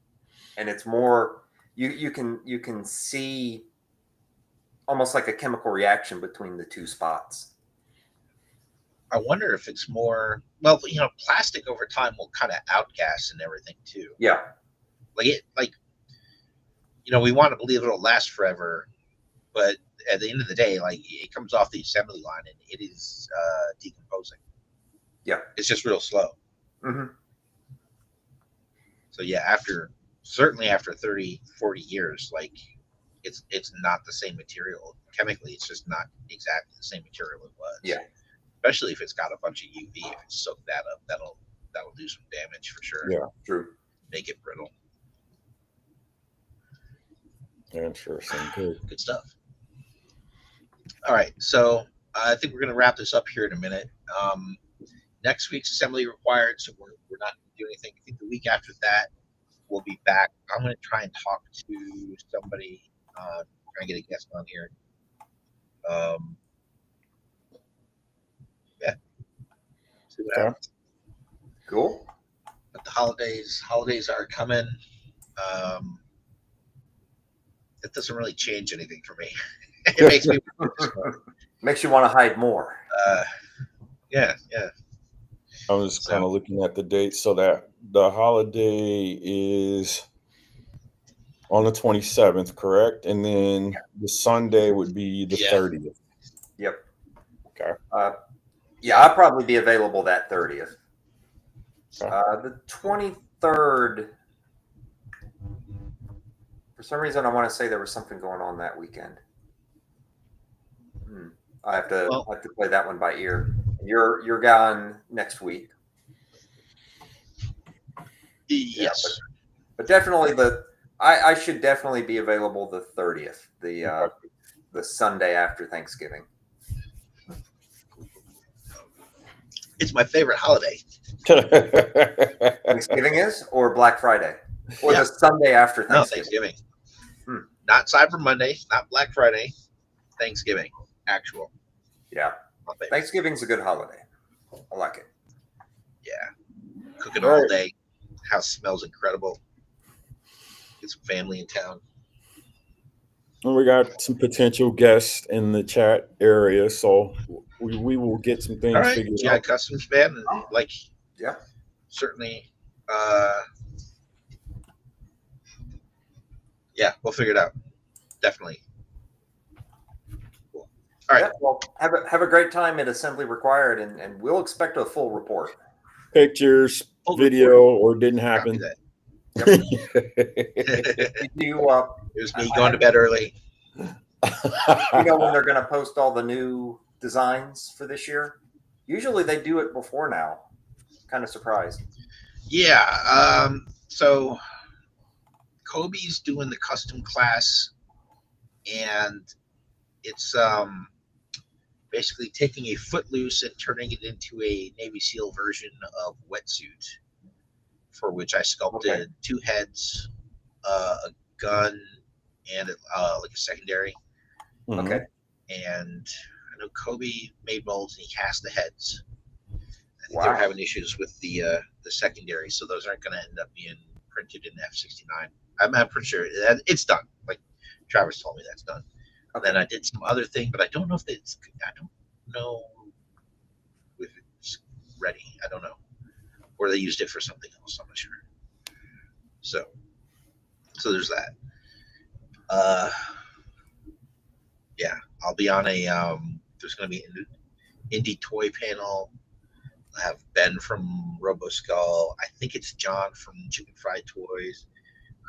and it's more you can see almost like a chemical reaction between the two spots. I wonder if it's more. Well, plastic over time will kind of outgas and everything too. Yeah. We want to believe it'll last forever, but at the end of the day, like it comes off the assembly line and it is decomposing. Yeah. It's just real slow. Mm-hmm. So yeah, certainly after 30, 40 years, like it's not the same material. Chemically, it's just not exactly the same material it was. Yeah. Especially if it's got a bunch of UV. If it soaked that up, that'll do some damage for sure. Yeah, true. Make it brittle. Interesting. Good stuff. All right, so I think we're going to wrap this up here in a minute. Next week's assembly required, so we're not going to do anything. I think the week after that, we'll be back. I'm going to try and talk to somebody, try and get a guest on here. Yeah. See what happens. Cool. But the holidays are coming. It doesn't really change anything for me. It makes you want to hide more. Yeah. I was kind of looking at the date, so that the holiday is on the 27th, correct? And then the Sunday would be the 30th. Yep. Okay. Yeah, I'll probably be available that 30th. Okay. The 23rd, for some reason, I want to say there was something going on that weekend. I have to play that one by ear. You're gone next week. Yes. Yeah, but definitely I should definitely be available the 30th, the Sunday after Thanksgiving. It's my favorite holiday. Thanksgiving is, or Black Friday, or the Sunday after Thanksgiving. No, Thanksgiving. Not Cyber Monday, not Black Friday. Thanksgiving, actual. Yeah, Thanksgiving's a good holiday. I like it. Yeah, cooking all day. House smells incredible. Get some family in town. And we got some potential guests in the chat area, so we will get some things figured out. out. Customs man, certainly. Yeah, we'll figure it out. Definitely. Cool. All right. Yeah, well, have a great time at Assembly Required, and we'll expect a full report. Pictures, video, or didn't happen. Yep. It was me going to bed early. You know when they're going to post all the new designs for this year? Usually they do it before now. Kind of surprised. Yeah. So Kobe's doing the custom class, and it's basically taking a Footloose and turning it into a Navy SEAL version of Wetsuit, for which I sculpted 2 heads, a gun, and like a secondary. Okay. And I know Kobe made molds and he cast the heads. I think they were having issues with the secondary, so those aren't going to end up being printed in F69. I'm pretty sure it's done. Like Travis told me that's done. Okay. Then I did some other thing, but I don't know if it's. I don't know if it's ready. I don't know, or they used it for something else. I'm not sure. So there's that. Yeah, I'll be on a. There's going to be an indie toy panel. I have Ben from RoboSkull. I think it's John from Chicken Fried Toys.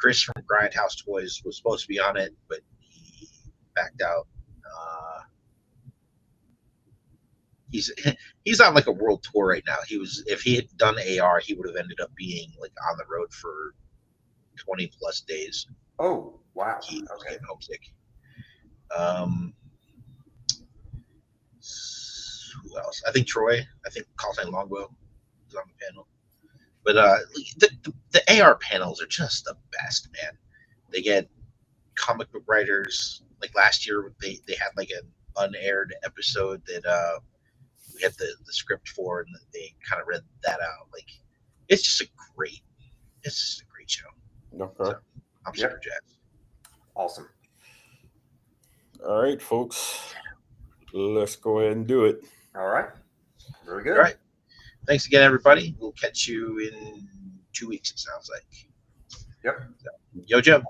Chris from Grindhouse Toys was supposed to be on it, but he backed out. He's on like a world tour right now. If he had done AR, he would have ended up being like on the road for 20 plus days. Oh, wow. He was Okay. getting homesick. Who else? I think Troy. I think Call Longbow is on the panel. But the AR panels are just the best, man. They get comic book writers. Like last year, they had like an unaired episode that we had the script for, and they kind of read that out. Like, it's just a great show. Okay. So, I'm super jazzed. Awesome. All right, folks. Let's go ahead and do it. All right. Very good. All right. Thanks again, everybody. We'll catch you in 2 weeks, it sounds like. Yep. So, yo, Jim.